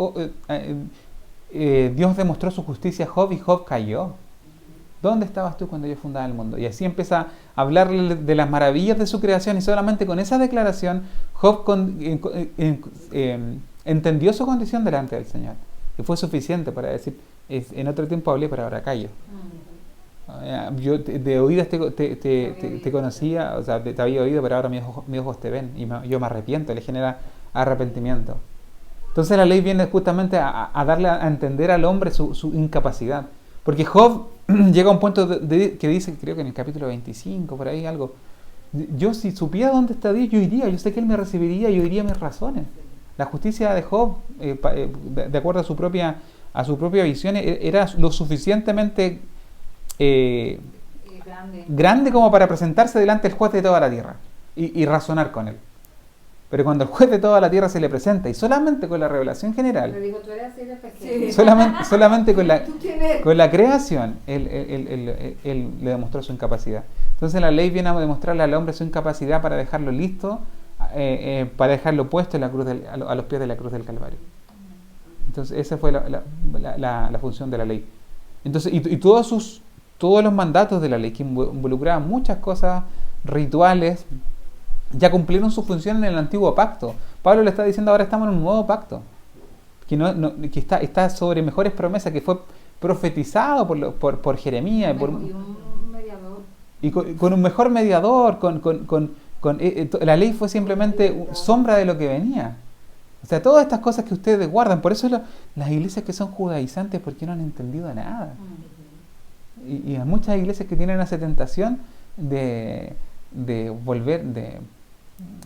demostró su justicia a Job, y Job cayó. ¿Dónde estabas tú cuando yo fundaba el mundo? Y así empieza a hablarle de las maravillas de su creación, y solamente con esa declaración Job entendió su condición delante del Señor. Y fue suficiente para decir, en otro tiempo hablé, pero ahora callo. Yo de oídas te conocía, o sea, te había oído, pero ahora mis ojos te ven y yo me arrepiento, le genera arrepentimiento. Entonces la ley viene justamente a darle a entender al hombre su incapacidad. Porque Job llega a un punto que dice, creo que en el capítulo 25, por ahí algo, yo si supiera dónde está Dios, yo iría, yo sé que Él me recibiría, yo diría mis razones. La justicia de Job, de acuerdo a su propia visión, era lo suficientemente grande como para presentarse delante del juez de toda la tierra y razonar con él. Pero cuando el juez de toda la tierra se le presenta y solamente con la revelación general, le digo, tú eres así de pequeño. solamente con la creación, él le demostró su incapacidad. Entonces la ley viene a demostrarle al hombre su incapacidad para dejarlo listo, para dejarlo puesto en la cruz a los pies de la cruz del Calvario. Entonces esa fue la función de la ley. Entonces, y todos los mandatos de la ley que involucraban muchas cosas rituales, ya cumplieron su función en el antiguo pacto. Pablo le está diciendo ahora estamos en un nuevo pacto, que está sobre mejores promesas, que fue profetizado por Jeremías. Y un mediador. Y con un mejor mediador, la ley fue simplemente sombra de lo que venía. O sea, todas estas cosas que ustedes guardan, por eso las iglesias que son judaizantes, porque no han entendido nada. Y hay muchas iglesias que tienen esa tentación de volver,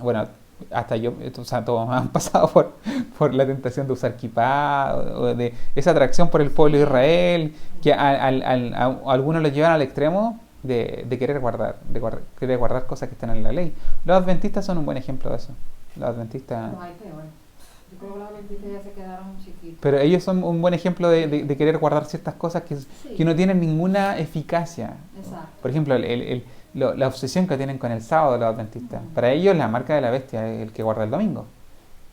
bueno, hasta yo, o sea, todos han pasado por la tentación de usar kipá, o de esa atracción por el pueblo de Israel, que a algunos lo llevan al extremo de querer guardar cosas que están en la ley. Los adventistas son un buen ejemplo de eso. Los adventistas... No, hay peor. Yo creo que los adventistas ya se quedaron chiquitos. Pero ellos son un buen ejemplo de querer guardar ciertas cosas que no tienen ninguna eficacia. Exacto. Por ejemplo, la obsesión que tienen con el sábado los adventistas. Para ellos la marca de la bestia es el que guarda el domingo.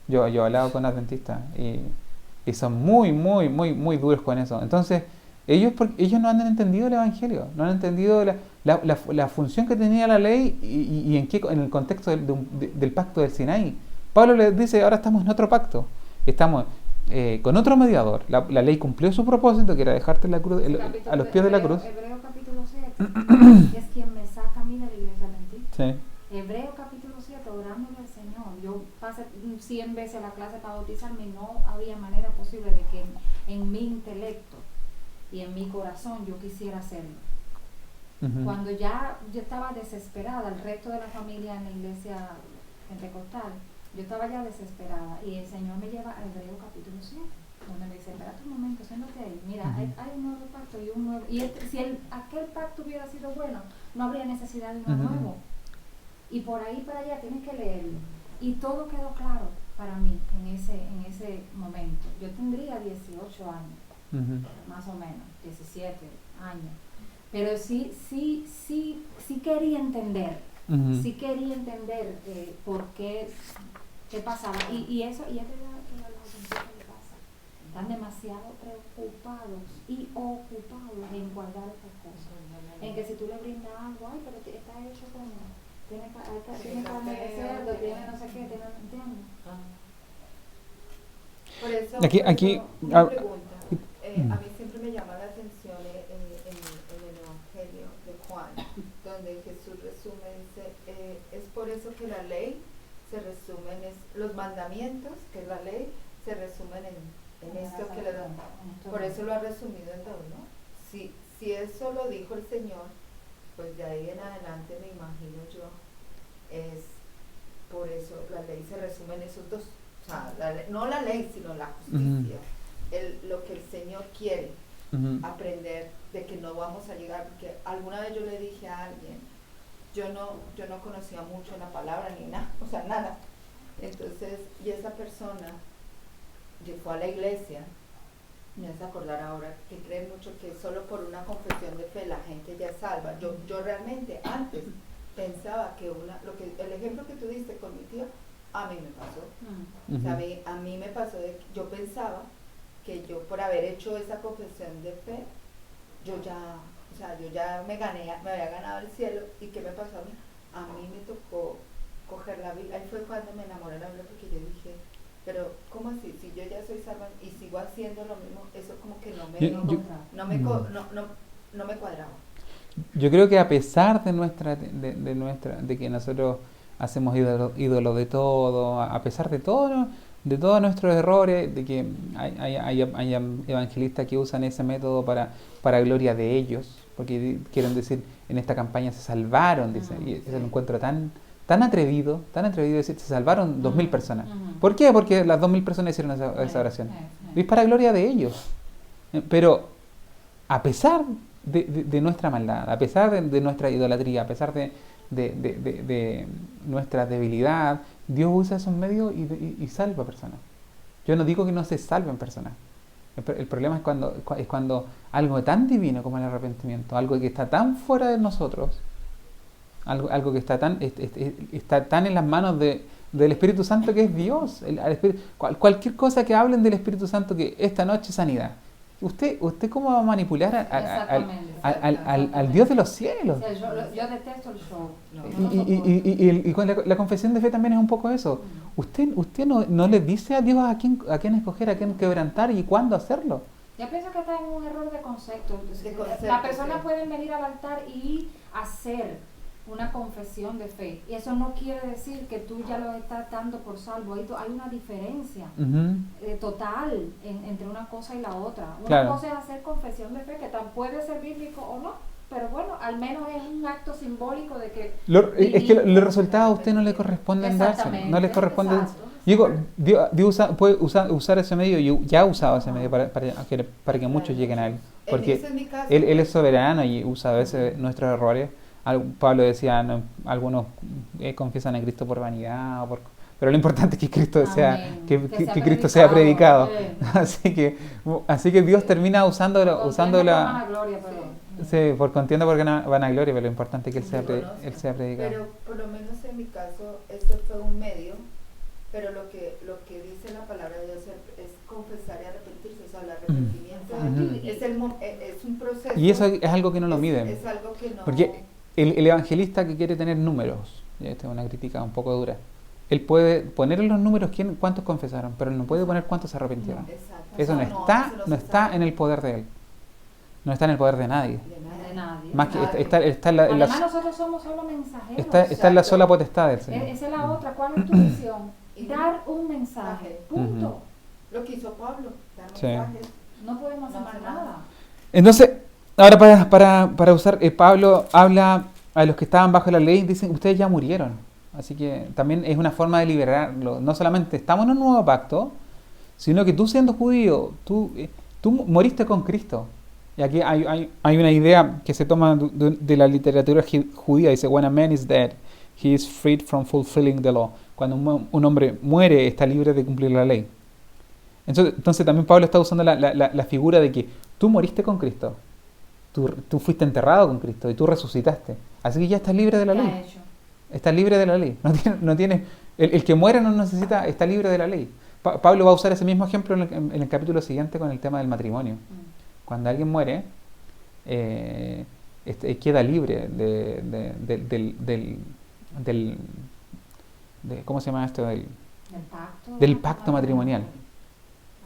Yo he hablado con adventistas y son muy, muy, muy, muy duros con eso. Entonces, ellos no han entendido el Evangelio, no han entendido la función que tenía la ley y en el contexto del pacto del Sinaí. Pablo les dice, ahora estamos en otro pacto, estamos con otro mediador. La ley cumplió su propósito, que era dejarte en la cruz, a los pies de la cruz. Hebreo capítulo 7 es quien me saca a mí de la iglesia adventista. Sí. Hebreo capítulo 7, orándole al Señor. Yo pasé 100 veces la clase para bautizarme y no había manera posible de que en mi intelecto y en mi corazón yo quisiera hacerlo. Cuando ya yo estaba desesperada, el resto de la familia en la iglesia pentecostal, yo estaba ya desesperada y el Señor me lleva a Hebreo capítulo 7, donde me dice, espérate un momento, siéntate ahí, mira, hay un nuevo pacto y un nuevo, y si aquel pacto hubiera sido bueno, no habría necesidad de uno nuevo. Y por ahí para allá tienes que leerlo. Y todo quedó claro para mí en ese momento. Yo tendría 18 años, más o menos, 17 años. Pero sí quería entender, sí quería entender por qué pasaba. Y eso, y es verdad que a los adventistas les pasa. Están demasiado preocupados y ocupados en guardar estas cosas. En que si tú le brindas algo, ay, pero está hecho con... Tiene carne de cerdo, tiene no sé qué, ¿entiendes? Por eso, aquí una pregunta. A mí siempre me llama la atención en el Evangelio de Juan, donde Jesús resume, dice, es por eso que la ley se resume los mandamientos, que es la ley, se resumen en esto que le dan. Por eso lo ha resumido en dos, ¿no? Si eso lo dijo el Señor, pues de ahí en adelante me imagino yo, es por eso la ley se resume en esos dos. O sea, no la ley, sino la justicia. Lo que el Señor quiere aprender, de que no vamos a llegar, porque alguna vez yo le dije a alguien, yo no conocía mucho la palabra ni nada, o sea, nada. Entonces, y esa persona fue a la iglesia, me hace acordar ahora, que cree mucho que solo por una confesión de fe la gente ya es salva. Yo realmente antes pensaba que el ejemplo que tú diste con mi tío, a mí me pasó. O sea, a mí me pasó, yo pensaba que yo por haber hecho esa confesión de fe, yo ya me había ganado el cielo. ¿Y qué me pasó a mí? A mí me tocó coger la Biblia. Ahí fue cuando me enamoré de la Biblia, porque yo dije, pero ¿cómo así? Si yo ya soy salva y sigo haciendo lo mismo, eso como que no me cuadraba. yo creo que a pesar de que nosotros hacemos ídolo de todo, a pesar de todo, ¿no? De todos nuestros errores, de que hay evangelistas que usan ese método para gloria de ellos, porque quieren decir, en esta campaña se salvaron, dice, y ese lo encuentro tan atrevido decir, se salvaron 2.000 personas. ¿Por qué? Porque las 2.000 personas hicieron esa oración. Y es para gloria de ellos. Pero a pesar de nuestra maldad, a pesar de nuestra idolatría, a pesar de nuestra debilidad, Dios usa esos medios y salva personas. Yo no digo que no se salven personas. El problema es cuando algo tan divino como el arrepentimiento, algo que está tan fuera de nosotros, algo que está tan en las manos del Espíritu Santo, que es Dios. Cualquier cosa que hablen del Espíritu Santo, que esta noche sanidad. ¿Usted cómo va a manipular al Dios de los cielos? O sea, yo detesto el show. Y con la confesión de fe también es un poco eso. Usted no le dice a Dios a quién escoger, a quién quebrantar y cuándo hacerlo. Yo pienso que está en un error de concepto. La persona puede venir al altar y hacer una confesión de fe. Y eso no quiere decir que tú ya lo estás dando por salvo. Hay una diferencia total entre una cosa y la otra. Una cosa es hacer confesión de fe, que puede ser bíblico o no, pero bueno, al menos es un acto simbólico de que... es que los resultados a usted no le corresponden darse. No les corresponde... Digo, Dios puede usar ese medio, y ya ha usado ese medio para que muchos lleguen a Él. Porque Él es soberano y usa a veces nuestros errores. Pablo decía, no, algunos confiesan a Cristo por vanidad, pero lo importante es que Cristo que Cristo sea predicado. Así que Dios termina usando la por contienda por vanagloria, pero lo importante es que Él sea predicado. Pero por lo menos en mi caso, esto fue un medio, pero lo que dice la palabra de Dios es confesar y arrepentirse. O sea, el arrepentimiento es un proceso. Y eso es algo que no lo miden. Es algo que no... Porque el evangelista que quiere tener números, y esta es una crítica un poco dura, él puede poner en los números cuántos confesaron, pero él no puede poner cuántos se arrepintieron. Eso no está en el poder de él. No está en el poder de nadie. De nadie. Más que está en la, además nosotros somos solo mensajeros. Está en la sola potestad del Señor. Esa es la otra. ¿Cuál es tu misión? Dar un mensaje. Punto. Lo que hizo Pablo, dar mensajes. No podemos hacer más nada. Entonces, ahora para usar, Pablo habla a los que estaban bajo la ley, dicen, ustedes ya murieron. Así que también es una forma de liberarlo. No solamente estamos en un nuevo pacto, sino que tú siendo judío, tú moriste con Cristo. Y aquí hay una idea que se toma de la literatura judía, dice, when a man is dead, he is freed from fulfilling the law. Cuando un hombre muere, está libre de cumplir la ley. Entonces también Pablo está usando la figura de que tú moriste con Cristo. Tú fuiste enterrado con Cristo y tú resucitaste. Así que ya estás libre de la ley. Estás libre de la ley. No tiene, el que muere no necesita, está libre de la ley. Pablo va a usar ese mismo ejemplo en el capítulo siguiente con el tema del matrimonio. Cuando alguien muere, queda libre ¿cómo se llama esto? Del pacto matrimonial.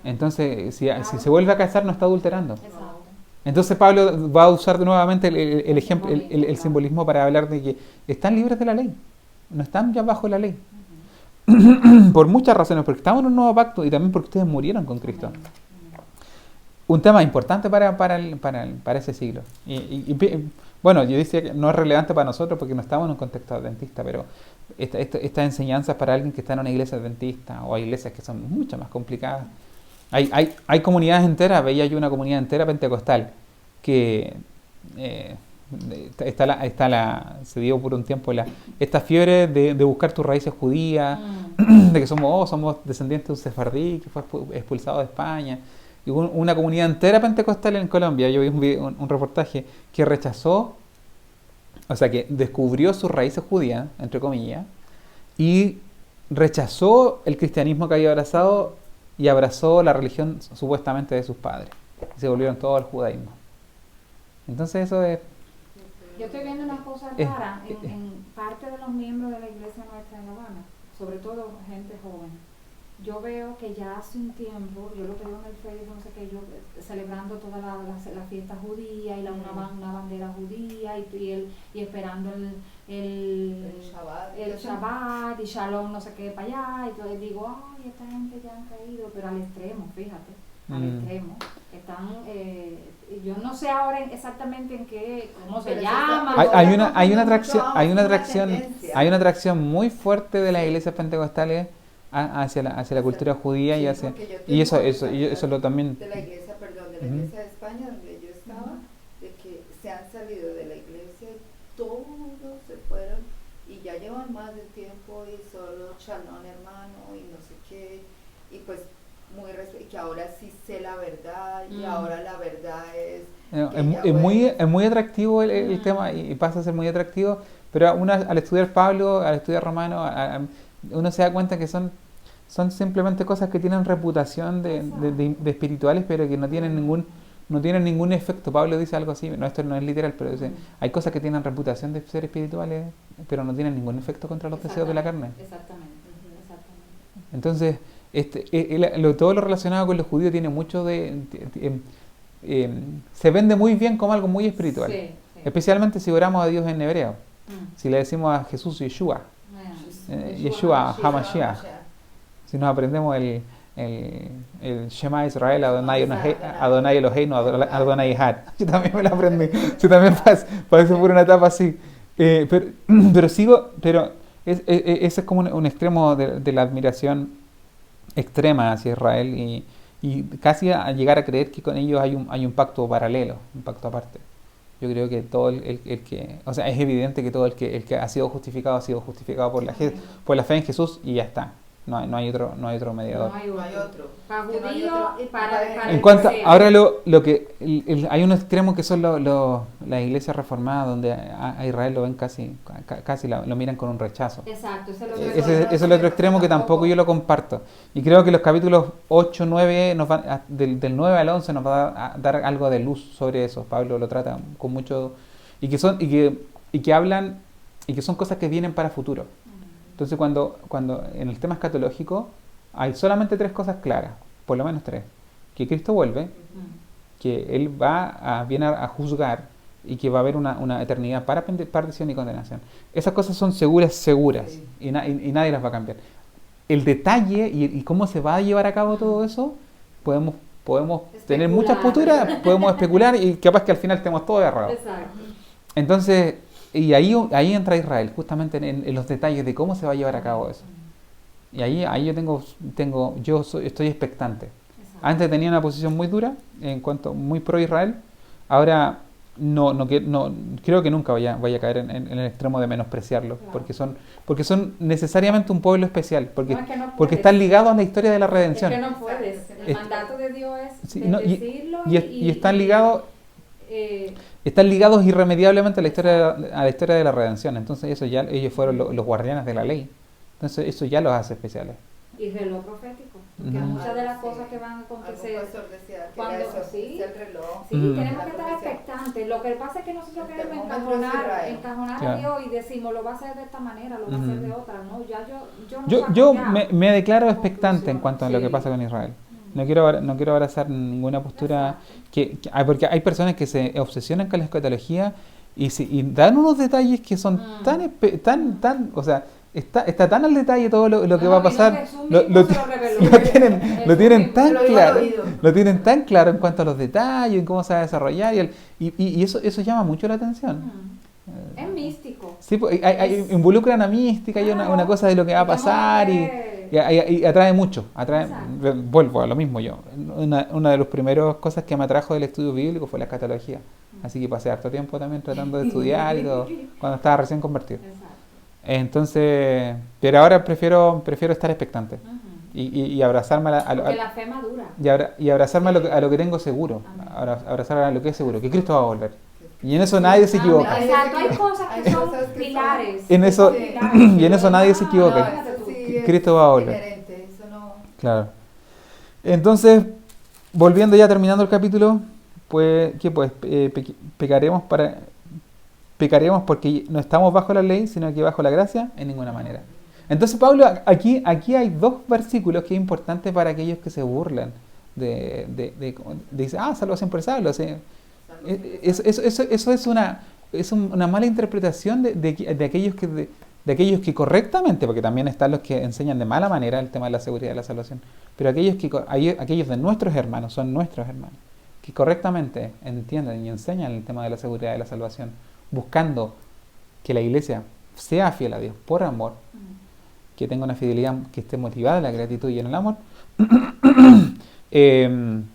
Entonces, si se vuelve a casar, no está adulterando. Entonces Pablo va a usar nuevamente el ejemplo, el simbolismo para hablar de que están libres de la ley, no están ya bajo la ley. Por muchas razones, porque estamos en un nuevo pacto y también porque ustedes murieron con Cristo. Un tema importante para ese siglo. Bueno, yo decía que no es relevante para nosotros porque no estamos en un contexto adventista, pero estas enseñanzas para alguien que está en una iglesia adventista o hay iglesias que son mucho más complicadas. Hay comunidades enteras, veía yo una comunidad entera pentecostal que se dio por un tiempo esta fiebre de buscar tus raíces judías, de que somos descendientes de un sefardí que fue expulsado de España. Y hubo una comunidad entera pentecostal en Colombia, yo vi un reportaje que rechazó, o sea que descubrió sus raíces judías, entre comillas, y rechazó el cristianismo que había abrazado y abrazó la religión supuestamente de sus padres. Y se volvieron todos al judaísmo. Entonces eso es... Yo estoy viendo una cosa rara en parte de los miembros de la iglesia nuestra en La Habana, sobre todo gente joven, yo veo que ya hace un tiempo, yo lo que veo en el Facebook, no sé qué, yo celebrando toda la fiesta judía y una bandera judía y esperando el Shabbat y Shalom, no sé qué, para allá, y todo, y digo, ay, esta gente ya han caído, pero al extremo, fíjate, al extremo, están, yo no sé ahora exactamente en qué, cómo se llama. Hay una atracción muy fuerte de las iglesias pentecostales hacia la cultura judía y hacia eso lo también de la iglesia de España donde yo estaba, de que se han salido de la iglesia, todos se fueron y ya llevan más de tiempo y solo Shalom hermano y no sé qué, y pues que ahora sí sé la verdad y ahora la verdad es muy atractivo el tema y pasa a ser muy atractivo, pero al estudiar Pablo, al estudiar Romano, uno se da cuenta que son simplemente cosas que tienen reputación de espirituales, pero que no tienen ningún efecto. Pablo dice algo así, esto no es literal, pero dice, hay cosas que tienen reputación de ser espirituales, pero no tienen ningún efecto contra los deseos de la carne. Exactamente. Entonces, todo lo relacionado con los judíos tiene mucho se vende muy bien como algo muy espiritual, especialmente si oramos a Dios en hebreo, si le decimos a Jesús Yeshua, Yeshua HaMashiach, si nos aprendemos el Shema Israel, Adonai Eloheinu, Adonai Echad. Yo también me lo aprendí. Yo también pasé por una etapa así. Pero ese es como un extremo de la admiración extrema hacia Israel y casi a llegar a creer que con ellos hay un pacto paralelo, un pacto aparte. Yo creo que todo el que, o sea, es evidente que todo el que ha sido justificado por la fe en Jesús y ya está. No hay otro mediador. No hay otro. Para judío y para en cuanto ahora lo que hay un extremo que son las iglesias reformadas donde a Israel lo ven casi lo miran con un rechazo. Exacto, ese es el otro extremo que tampoco yo lo comparto. Y creo que los capítulos 8, 9 del 9 al 11 nos va a dar algo de luz sobre eso. Pablo lo trata con mucho y que hablan y que son cosas que vienen para futuro. Entonces cuando en el tema escatológico hay solamente 3 cosas claras, por lo menos 3. Que Cristo vuelve, que Él viene a juzgar y que va a haber una eternidad para perdición y condenación. Esas cosas son seguras sí. y nadie las va a cambiar. El detalle y cómo se va a llevar a cabo todo eso, podemos tener muchas posturas, podemos especular y capaz que al final estemos todos errados. Exacto. Entonces, y ahí entra Israel, justamente en los detalles de cómo se va a llevar a cabo eso. Y ahí yo estoy expectante. Exacto. Antes tenía una posición muy dura, muy pro Israel. Ahora no creo que nunca vaya a caer en el extremo de menospreciarlo, claro. porque son necesariamente un pueblo especial, porque están ligados a la historia de la redención. Es que no puedes. El mandato de Dios es decirlo y están ligados. Están ligados irremediablemente a la historia de la redención. Entonces ellos fueron los guardianes de la ley. Entonces eso ya los hace especiales. Y reloj profético, porque muchas de las cosas que van a acontecer cuando es el reloj. Sí, tenemos que estar expectantes. Lo que pasa es que nosotros queremos encajonar a Dios y decimos lo va a hacer de esta manera, lo va a hacer de otra. No, yo me declaro expectante en cuanto a lo que pasa con Israel. No quiero abrazar ninguna postura porque hay personas que se obsesionan con la escatología y dan unos detalles que son tan, o sea, está tan al detalle todo lo que va a pasar, lo tienen tan claro en cuanto a los detalles, en cómo se va a desarrollar y eso llama mucho la atención. Es místico. Sí, involucran a mística y una cosa de lo que va a pasar y atrae mucho. Vuelvo a lo mismo yo. Una de las primeras cosas que me atrajo del estudio bíblico fue la escatología. Así que pasé harto tiempo también tratando de estudiar y todo, cuando estaba recién convertido. Entonces, pero ahora prefiero estar expectante y abrazarme porque la fe madura. Y abrazarme a lo que tengo seguro. Abrazarme a lo que es seguro, que Cristo va a volver. Y en eso nadie se equivoca. Exacto, hay cosas que son pilares. Y en eso nadie se equivoca. Cristo va a volver. Claro. Entonces, volviendo ya terminando el capítulo, pues, ¿qué pues? Pecaremos porque no estamos bajo la ley, sino que bajo la gracia, en ninguna manera. Entonces, Pablo, aquí hay dos versículos que es importante para aquellos que se burlan dice, salvación por salvo. Eso es una mala interpretación de aquellos que correctamente, porque también están los que enseñan de mala manera el tema de la seguridad de la salvación, pero aquellos de nuestros hermanos, son nuestros hermanos, que correctamente entienden y enseñan el tema de la seguridad de la salvación, buscando que la iglesia sea fiel a Dios por amor, que tenga una fidelidad que esté motivada en la gratitud y en el amor. El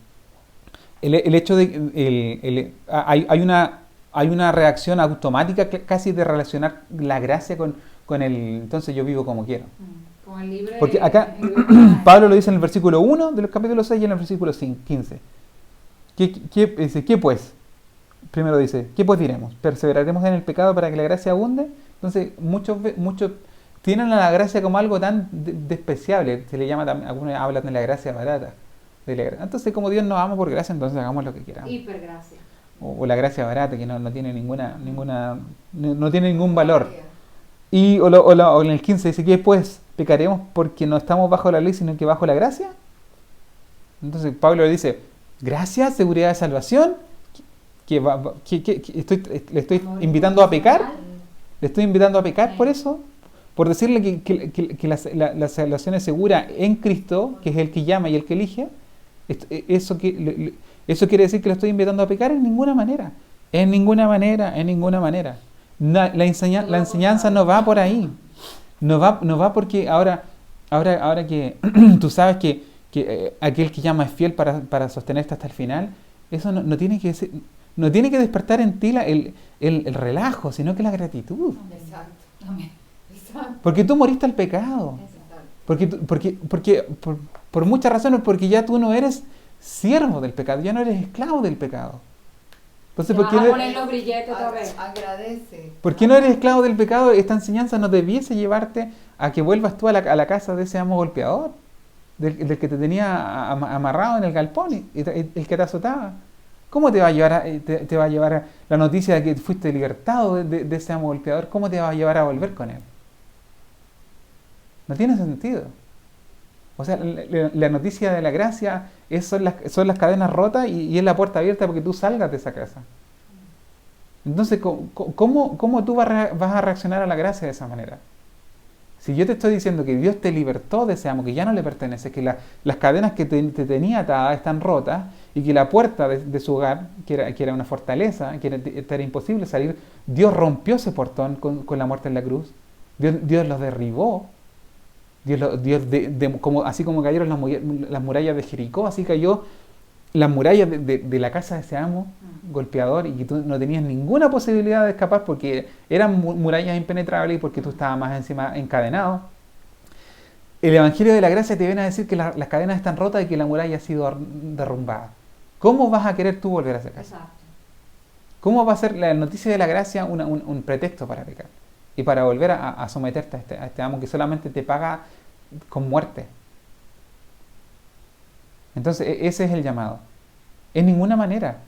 hecho de hay una reacción automática casi de relacionar la gracia con el entonces yo vivo como quiero. Con el libre. Porque acá Pablo lo dice en el versículo 1 del capítulo 6 y en el versículo 15. ¿Qué pues? Primero dice, ¿qué pues diremos? ¿Perseveraremos en el pecado para que la gracia abunde? Entonces muchos tienen a la gracia como algo tan despreciable. Se le llama también, algunos hablan de la gracia barata. Entonces, como Dios nos ama por gracia, entonces hagamos lo que queramos. Hipergracia. O la gracia barata, que no tiene no tiene ningún valor. O en el 15 dice, ¿qué pues? ¿Pecaremos porque no estamos bajo la ley, sino que bajo la gracia? Entonces Pablo le dice, gracia, seguridad de salvación, le estoy invitando a pecar. Le estoy invitando a pecar por eso, por decirle que la salvación es segura en Cristo, que es el que llama y el que elige. Eso quiere decir que lo estoy invitando a pecar en ninguna manera. En ninguna manera. La enseñanza no va por ahí. No va porque ahora que tú sabes que aquel que llama es fiel para sostenerte hasta el final, eso no tiene que decir, no tiene que despertar en ti el relajo, sino que la gratitud. Exacto. Amén. Exacto. Porque tú moriste al pecado. Porque por muchas razones, porque ya tú no eres siervo del pecado, ya no eres esclavo del pecado. Entonces, ¿por qué agradece? ¿Por qué no eres esclavo del pecado? Esta enseñanza no debiese llevarte a que vuelvas tú a la casa de ese amo golpeador, del que te tenía amarrado en el galpón, el que te azotaba. ¿Cómo te va a llevar la noticia de que fuiste libertado de ese amo golpeador? ¿Cómo te va a llevar a volver con él? No tiene sentido. O sea, la noticia de la gracia son las cadenas rotas y es la puerta abierta porque tú salgas de esa casa. Entonces, ¿cómo tú vas a reaccionar a la gracia de esa manera? Si yo te estoy diciendo que Dios te libertó de ese amo, que ya no le pertenece, que las cadenas que te tenía atadas están rotas y que la puerta de su hogar, que era una fortaleza, que era imposible salir, Dios rompió ese portón con la muerte en la cruz. Dios los derribó. Así como cayeron las murallas de Jericó, así cayó las murallas de la casa de ese amo golpeador, y que tú no tenías ninguna posibilidad de escapar porque eran murallas impenetrables y porque tú estabas más encima encadenado. El Evangelio de la Gracia te viene a decir que las cadenas están rotas y que la muralla ha sido derrumbada. ¿Cómo vas a querer tú volver a esa casa? Exacto. ¿Cómo va a ser la noticia de la gracia un pretexto para pecar y para volver a someterte a este amo que solamente te paga con muerte? Entonces ese es el llamado. En ninguna manera.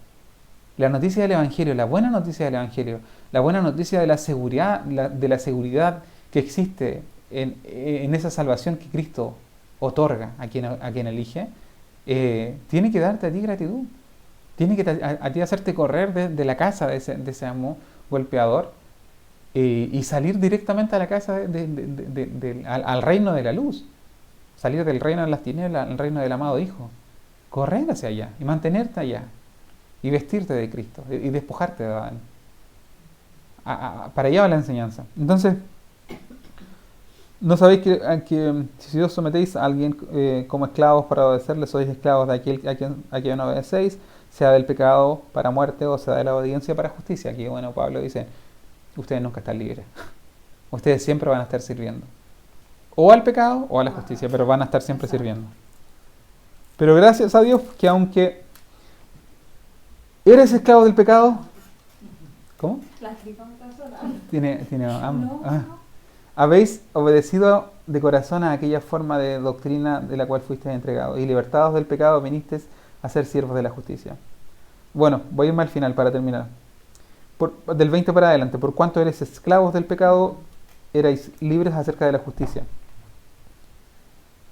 La noticia del Evangelio, la buena noticia del Evangelio, la buena noticia de la seguridad, que existe en esa salvación que Cristo otorga a quien elige, tiene que darte a ti gratitud. Tiene que a ti hacerte correr de la casa de ese amo golpeador y salir directamente a la casa al reino de la luz. Salir del reino de las tinieblas al reino del amado Hijo. Correr hacia allá y mantenerte allá. Y vestirte de Cristo y despojarte de Adán. Para allá va la enseñanza. Entonces, ¿no sabéis que si os sometéis a alguien como esclavos para obedecerle, sois esclavos de aquel a quien no obedecéis, sea del pecado para muerte o sea de la obediencia para justicia? Aquí, bueno, Pablo dice, ustedes nunca están libres. Ustedes siempre van a estar sirviendo. O al pecado o a la justicia, pero van a estar siempre sirviendo. Pero gracias a Dios que aunque eres esclavo del pecado, ¿cómo? Tiene habéis obedecido de corazón a aquella forma de doctrina de la cual fuisteis entregados, y libertados del pecado vinisteis a ser siervos de la justicia. Bueno, voy a irme al final para terminar. Del 20 para adelante, por cuanto eres esclavos del pecado, erais libres acerca de la justicia.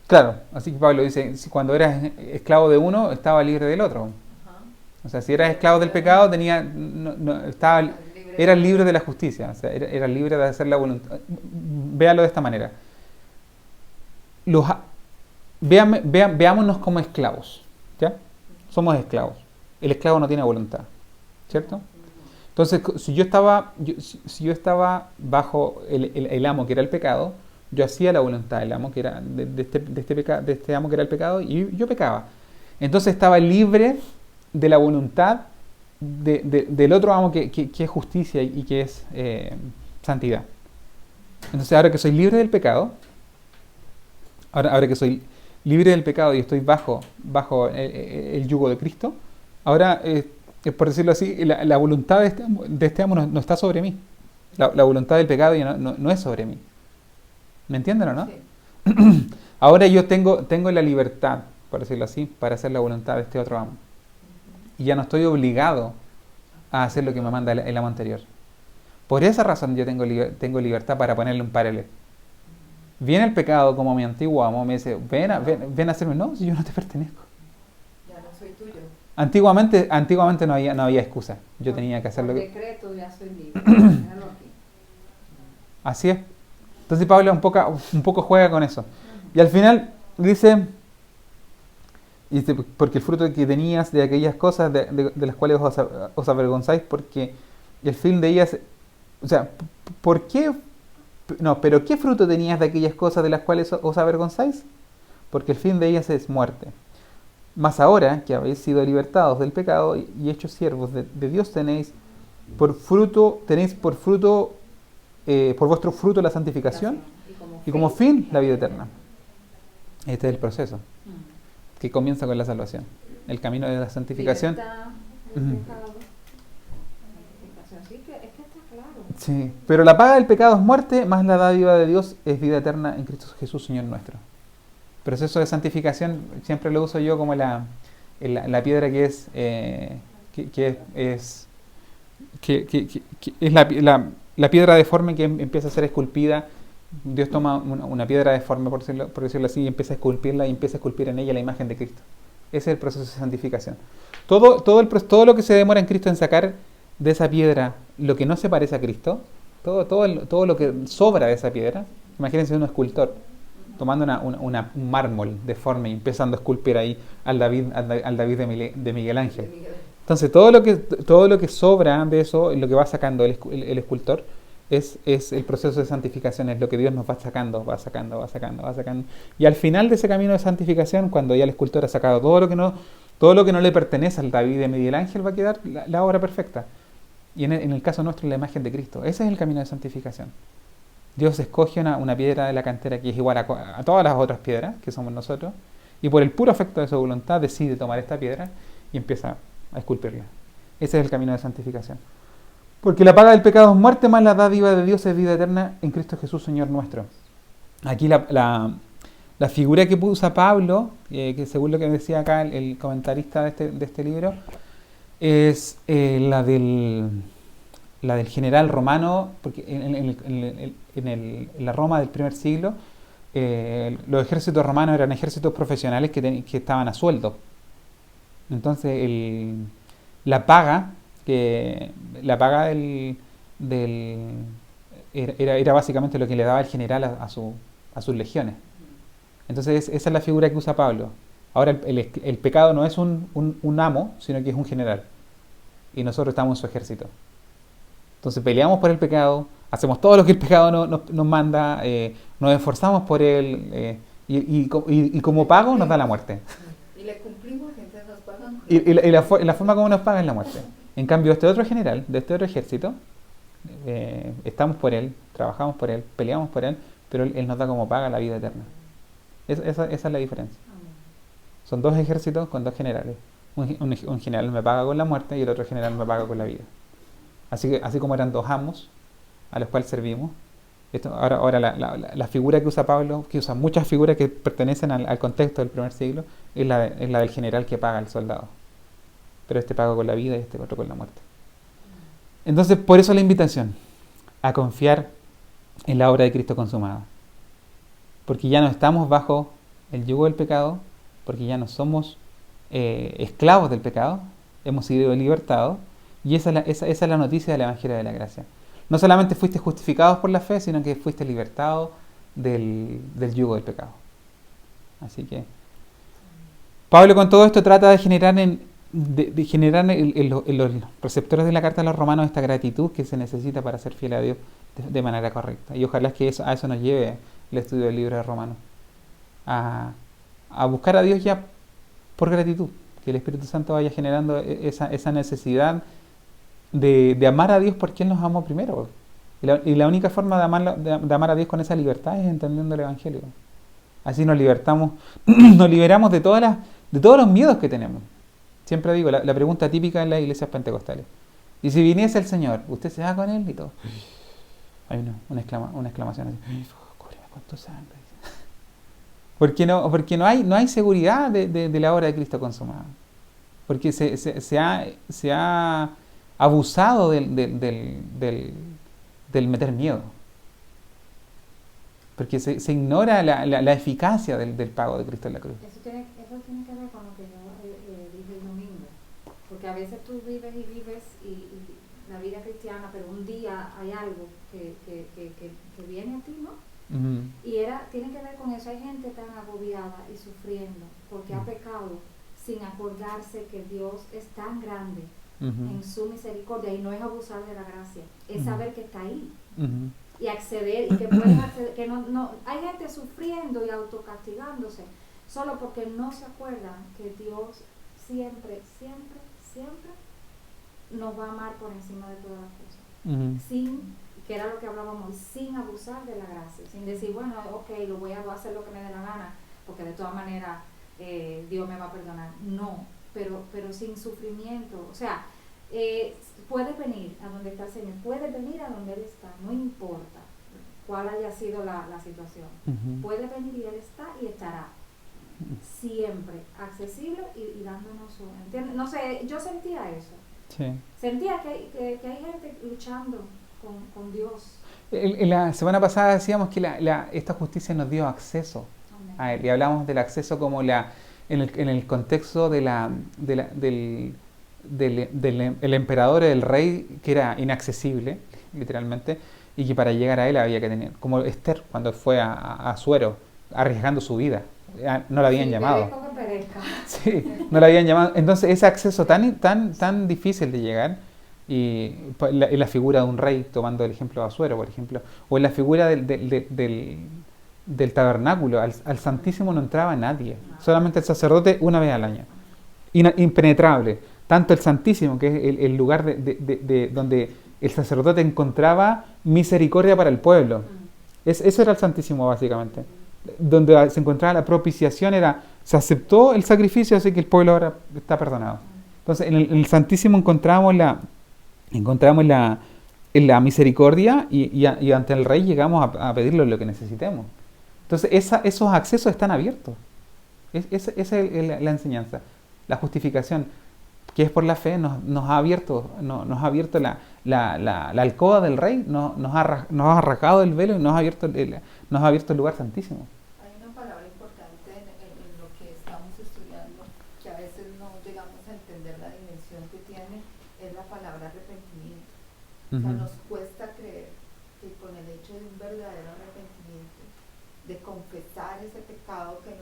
Claro, así que Pablo dice, si cuando eras esclavo de uno, estaba libre del otro. Ajá. O sea, si eras esclavo del pecado, eras libre de la justicia. O sea, eras libre de hacer la voluntad. Véalo de esta manera. Veámonos como esclavos. ¿Ya? Somos esclavos. El esclavo no tiene voluntad. ¿Cierto? Entonces, si yo estaba bajo el amo que era el pecado, yo hacía la voluntad del amo que era de este amo que era el pecado, y yo pecaba. Entonces estaba libre de la voluntad del otro amo que es justicia y que es santidad. Entonces, ahora que soy libre del pecado, ahora que soy libre del pecado y estoy bajo el yugo de Cristo, ahora, por decirlo así, la voluntad de este amo no está sobre mí. La voluntad del pecado ya no es sobre mí. ¿Me entienden o no? Sí. Ahora yo tengo la libertad, por decirlo así, para hacer la voluntad de este otro amo. Y ya no estoy obligado a hacer lo que me manda el amo anterior. Por esa razón yo tengo libertad para ponerle un paralelo. Viene el pecado como mi antiguo amo, me dice, ven a hacerme. No, si yo no te pertenezco. Ya no soy tuyo. Antiguamente no había excusa. Yo tenía que hacerlo. Por decreto ya soy libre. Míralo aquí. Así es. Entonces Pablo un poco juega con eso. Y al final dice, porque el fruto que tenías de aquellas cosas de las cuales os avergonzáis, porque el fin de ellas, o sea, ¿por qué? No, pero ¿qué fruto tenías de aquellas cosas de las cuales os avergonzáis? Porque el fin de ellas es muerte. Mas ahora que habéis sido libertados del pecado y hechos siervos de Dios, tenéis por vuestro fruto la santificación y como fin la vida eterna. Este es el proceso que comienza con la salvación. El camino de la santificación. Libertad del pecado, santificación. Sí, es que está claro. Sí, pero la paga del pecado es muerte, más la dádiva de Dios es vida eterna en Cristo Jesús, Señor nuestro. El proceso de santificación siempre lo uso yo como la piedra que es la piedra deforme que empieza a ser esculpida. Dios toma una piedra deforme, por decirlo así, y empieza a esculpirla y empieza a esculpir en ella la imagen de Cristo. Ese es el proceso de santificación. Todo lo que se demora en Cristo en sacar de esa piedra lo que no se parece a Cristo, todo lo que sobra de esa piedra. Imagínense un escultor tomando un mármol deforme y empezando a esculpir ahí al David de Miguel Ángel. Entonces todo lo que sobra de eso, lo que va sacando el escultor, es el proceso de santificación, es lo que Dios nos va sacando. Y al final de ese camino de santificación, cuando ya el escultor ha sacado todo lo que no le pertenece al David de Miguel Ángel, va a quedar la obra perfecta. Y en el caso nuestro, la imagen de Cristo. Ese es el camino de santificación. Dios escoge una piedra de la cantera que es igual a todas las otras piedras, que somos nosotros, y por el puro afecto de su voluntad decide tomar esta piedra y empieza a esculpirla. Ese es el camino de santificación. Porque la paga del pecado es muerte, más la dádiva de Dios es vida eterna en Cristo Jesús, Señor nuestro. Aquí la figura que usa Pablo, que según lo que decía acá el comentarista de este libro, es la del general romano, porque en la Roma del primer siglo, los ejércitos romanos eran ejércitos profesionales que estaban a sueldo. Entonces la paga era básicamente lo que le daba el general a sus legiones. Entonces esa es la figura que usa Pablo. Ahora el pecado no es un amo, sino que es un general. Y nosotros estamos en su ejército. Entonces peleamos por el pecado, hacemos todo lo que el pecado nos manda, nos esforzamos por él, y como pago nos da la muerte. Y le cumplimos, entonces nos pagan. Y la forma como nos paga es la muerte. En cambio, este otro general, de este otro ejército, estamos por él, trabajamos por él, peleamos por él, pero él nos da como paga la vida eterna. Esa es la diferencia. Son dos ejércitos con dos generales. Un general me paga con la muerte y el otro general me paga con la vida. Así como eran dos amos a los cuales servimos. Ahora la figura que usa Pablo, que usa muchas figuras que pertenecen al contexto del primer siglo, es la del general que paga al soldado. Pero este paga con la vida y este otro con la muerte. Entonces, por eso la invitación a confiar en la obra de Cristo consumada. Porque ya no estamos bajo el yugo del pecado, porque ya no somos esclavos del pecado, hemos sido libertados, y esa es la noticia del Evangelio de la Gracia. No solamente fuiste justificados por la fe, sino que fuiste libertados del yugo del pecado. Así que Pablo con todo esto trata de generar en los receptores de la carta a los romanos esta gratitud que se necesita para ser fiel a Dios de manera correcta. Y ojalá que a eso nos lleve el estudio del libro de Romanos. A buscar a Dios ya por gratitud. Que el Espíritu Santo vaya generando esa necesidad de amar a Dios porque Él nos amó primero. Y la única forma de amar a Dios con esa libertad es entendiendo el Evangelio. Así nos liberamos de todos los miedos que tenemos. Siempre digo, la pregunta típica en las iglesias pentecostales. Y si viniese el Señor, ¿usted se va con Él? Y todo. Hay una exclamación así. Cúbreme con tu sangre. Porque no hay seguridad de la obra de Cristo consumada. Porque se ha abusado del meter miedo. Porque se ignora la eficacia del pago de Cristo en la cruz. Eso tiene que ver con lo que yo dije el domingo. Porque a veces tú vives y la vida cristiana, pero un día hay algo que viene a ti, ¿no? Uh-huh. Y tiene que ver con eso. Hay gente tan agobiada y sufriendo porque ha pecado sin acordarse que Dios es tan grande en su misericordia, y no es abusar de la gracia, es saber que está ahí y acceder, y que puedes acceder, que no hay gente sufriendo y autocastigándose solo porque no se acuerdan que Dios siempre nos va a amar por encima de todas las cosas, sin, que era lo que hablábamos, sin abusar de la gracia, sin decir, bueno, ok, voy a hacer lo que me dé la gana, porque de todas maneras Dios me va a perdonar. No, pero sin sufrimiento. O sea, puedes venir a donde está el Señor, puedes venir a donde Él está, no importa cuál haya sido la situación. Puedes venir y Él está y estará siempre accesible y dándonos ¿entiendes? No sé, yo sentía eso. Sí. Sentía que hay gente luchando con Dios. La semana pasada decíamos que esta justicia nos dio acceso a Él, y hablamos del acceso como en el contexto del emperador, del rey, que era inaccesible, literalmente, y que para llegar a Él había que tener, como Esther cuando fue a Asuero, arriesgando su vida. No la habían llamado. Sí, no la habían llamado. Entonces ese acceso tan difícil de llegar, y en la figura de un rey, tomando el ejemplo de Asuero, por ejemplo, o en la figura del tabernáculo, al Santísimo no entraba nadie, solamente el sacerdote una vez al año, impenetrable, tanto el Santísimo, que es el lugar de donde el sacerdote encontraba misericordia para el pueblo. Eso era el Santísimo básicamente, donde se encontraba la propiciación, se aceptó el sacrificio, así que el pueblo ahora está perdonado. Entonces en el Santísimo encontramos la misericordia, y ante el Rey llegamos a pedirle lo que necesitemos. Entonces esos accesos están abiertos. Esa es la enseñanza. La justificación, que es por la fe, nos ha abierto la alcoba del Rey, nos ha rasgado el velo y nos ha abierto el lugar santísimo. Hay una palabra importante en lo que estamos estudiando, que a veces no llegamos a entender la dimensión que tiene, es la palabra arrepentimiento. O sea, nos cuesta creer que con el hecho de un verdadero arrepentimiento, de confesar ese pecado que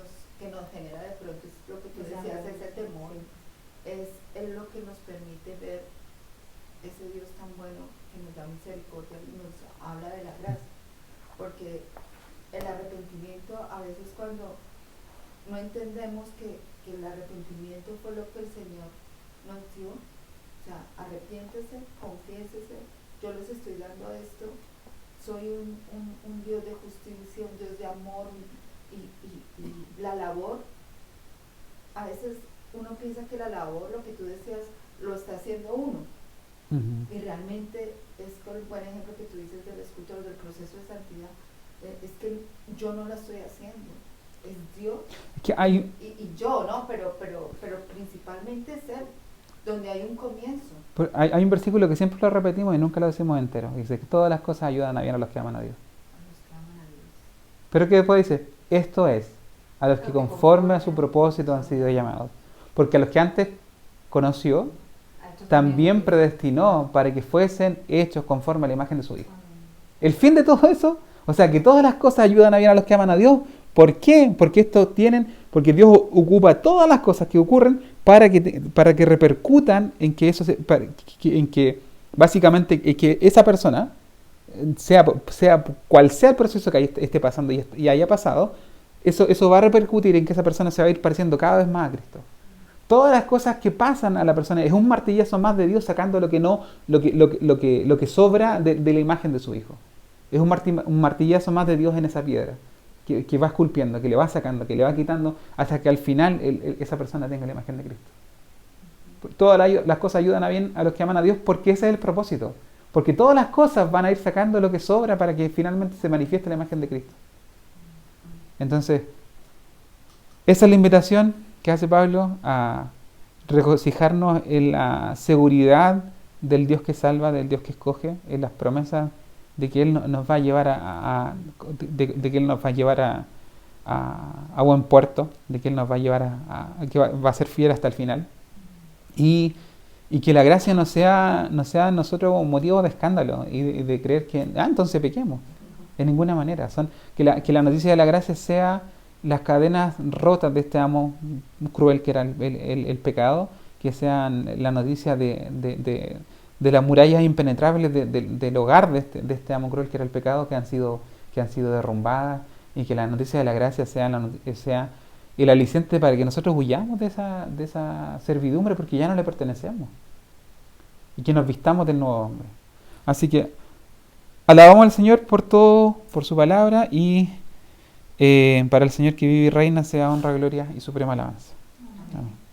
nos genera de pronto, es lo que tú decías, ese temor, es lo que nos permite ver ese Dios tan bueno que nos da misericordia y nos habla de la gracia. Porque el arrepentimiento, a veces cuando no entendemos que el arrepentimiento fue lo que el Señor nos dio, o sea, arrepiéntese, confiésese, yo les estoy dando esto, soy un Dios de justicia, un Dios de amor, y la labor, a veces uno piensa que la labor, lo que tú decías, lo está haciendo uno, y realmente es con el buen ejemplo que tú dices del escultor, del proceso de santidad, es que yo no la estoy haciendo, es Dios, y yo, ¿no? Pero principalmente es Él, donde hay un comienzo. Hay un versículo que siempre lo repetimos y nunca lo decimos entero. Dice que todas las cosas ayudan a bien a los que aman a Dios. Pero que después dice, esto es, a los que conforme a su propósito han sido llamados. Porque a los que antes conoció, también predestinó para que fuesen hechos conforme a la imagen de su Hijo. El fin de todo eso, o sea, que todas las cosas ayudan a bien a los que aman a Dios. ¿Por qué? Porque Dios ocupa todas las cosas que ocurren para que repercutan en que eso básicamente que esa persona, sea cual sea el proceso que esté pasando y haya pasado, eso va a repercutir en que esa persona se va a ir pareciendo cada vez más a Cristo. Todas las cosas que pasan a la persona es un martillazo más de Dios sacando lo que sobra de la imagen de su Hijo. Es un martillazo más de Dios en esa piedra que va esculpiendo, que le va sacando, que le va quitando hasta que al final esa persona tenga la imagen de Cristo. Todas las cosas ayudan a bien a los que aman a Dios porque ese es el propósito. Porque todas las cosas van a ir sacando lo que sobra para que finalmente se manifieste la imagen de Cristo. Entonces, esa es la invitación que hace Pablo a regocijarnos en la seguridad del Dios que salva, del Dios que escoge, en las promesas de que Él nos va a llevar de que Él nos va a llevar a buen puerto, de que Él nos va a llevar que va a ser fiel hasta el final. Y que la gracia no sea en nosotros un motivo de escándalo y de creer que, entonces pequemos. De ninguna manera. Que la noticia de la gracia sea las cadenas rotas de este amo cruel que era el pecado, que sean la noticia de las murallas impenetrables del hogar de este amo cruel que era el pecado, que han sido derrumbadas, y que la noticia de la gracia sea el aliciente para que nosotros huyamos de esa servidumbre, porque ya no le pertenecemos, y que nos vistamos del nuevo hombre. Así que alabamos al Señor por todo, por su palabra, y para el Señor que vive y reina sea honra, gloria y suprema alabanza. Amén.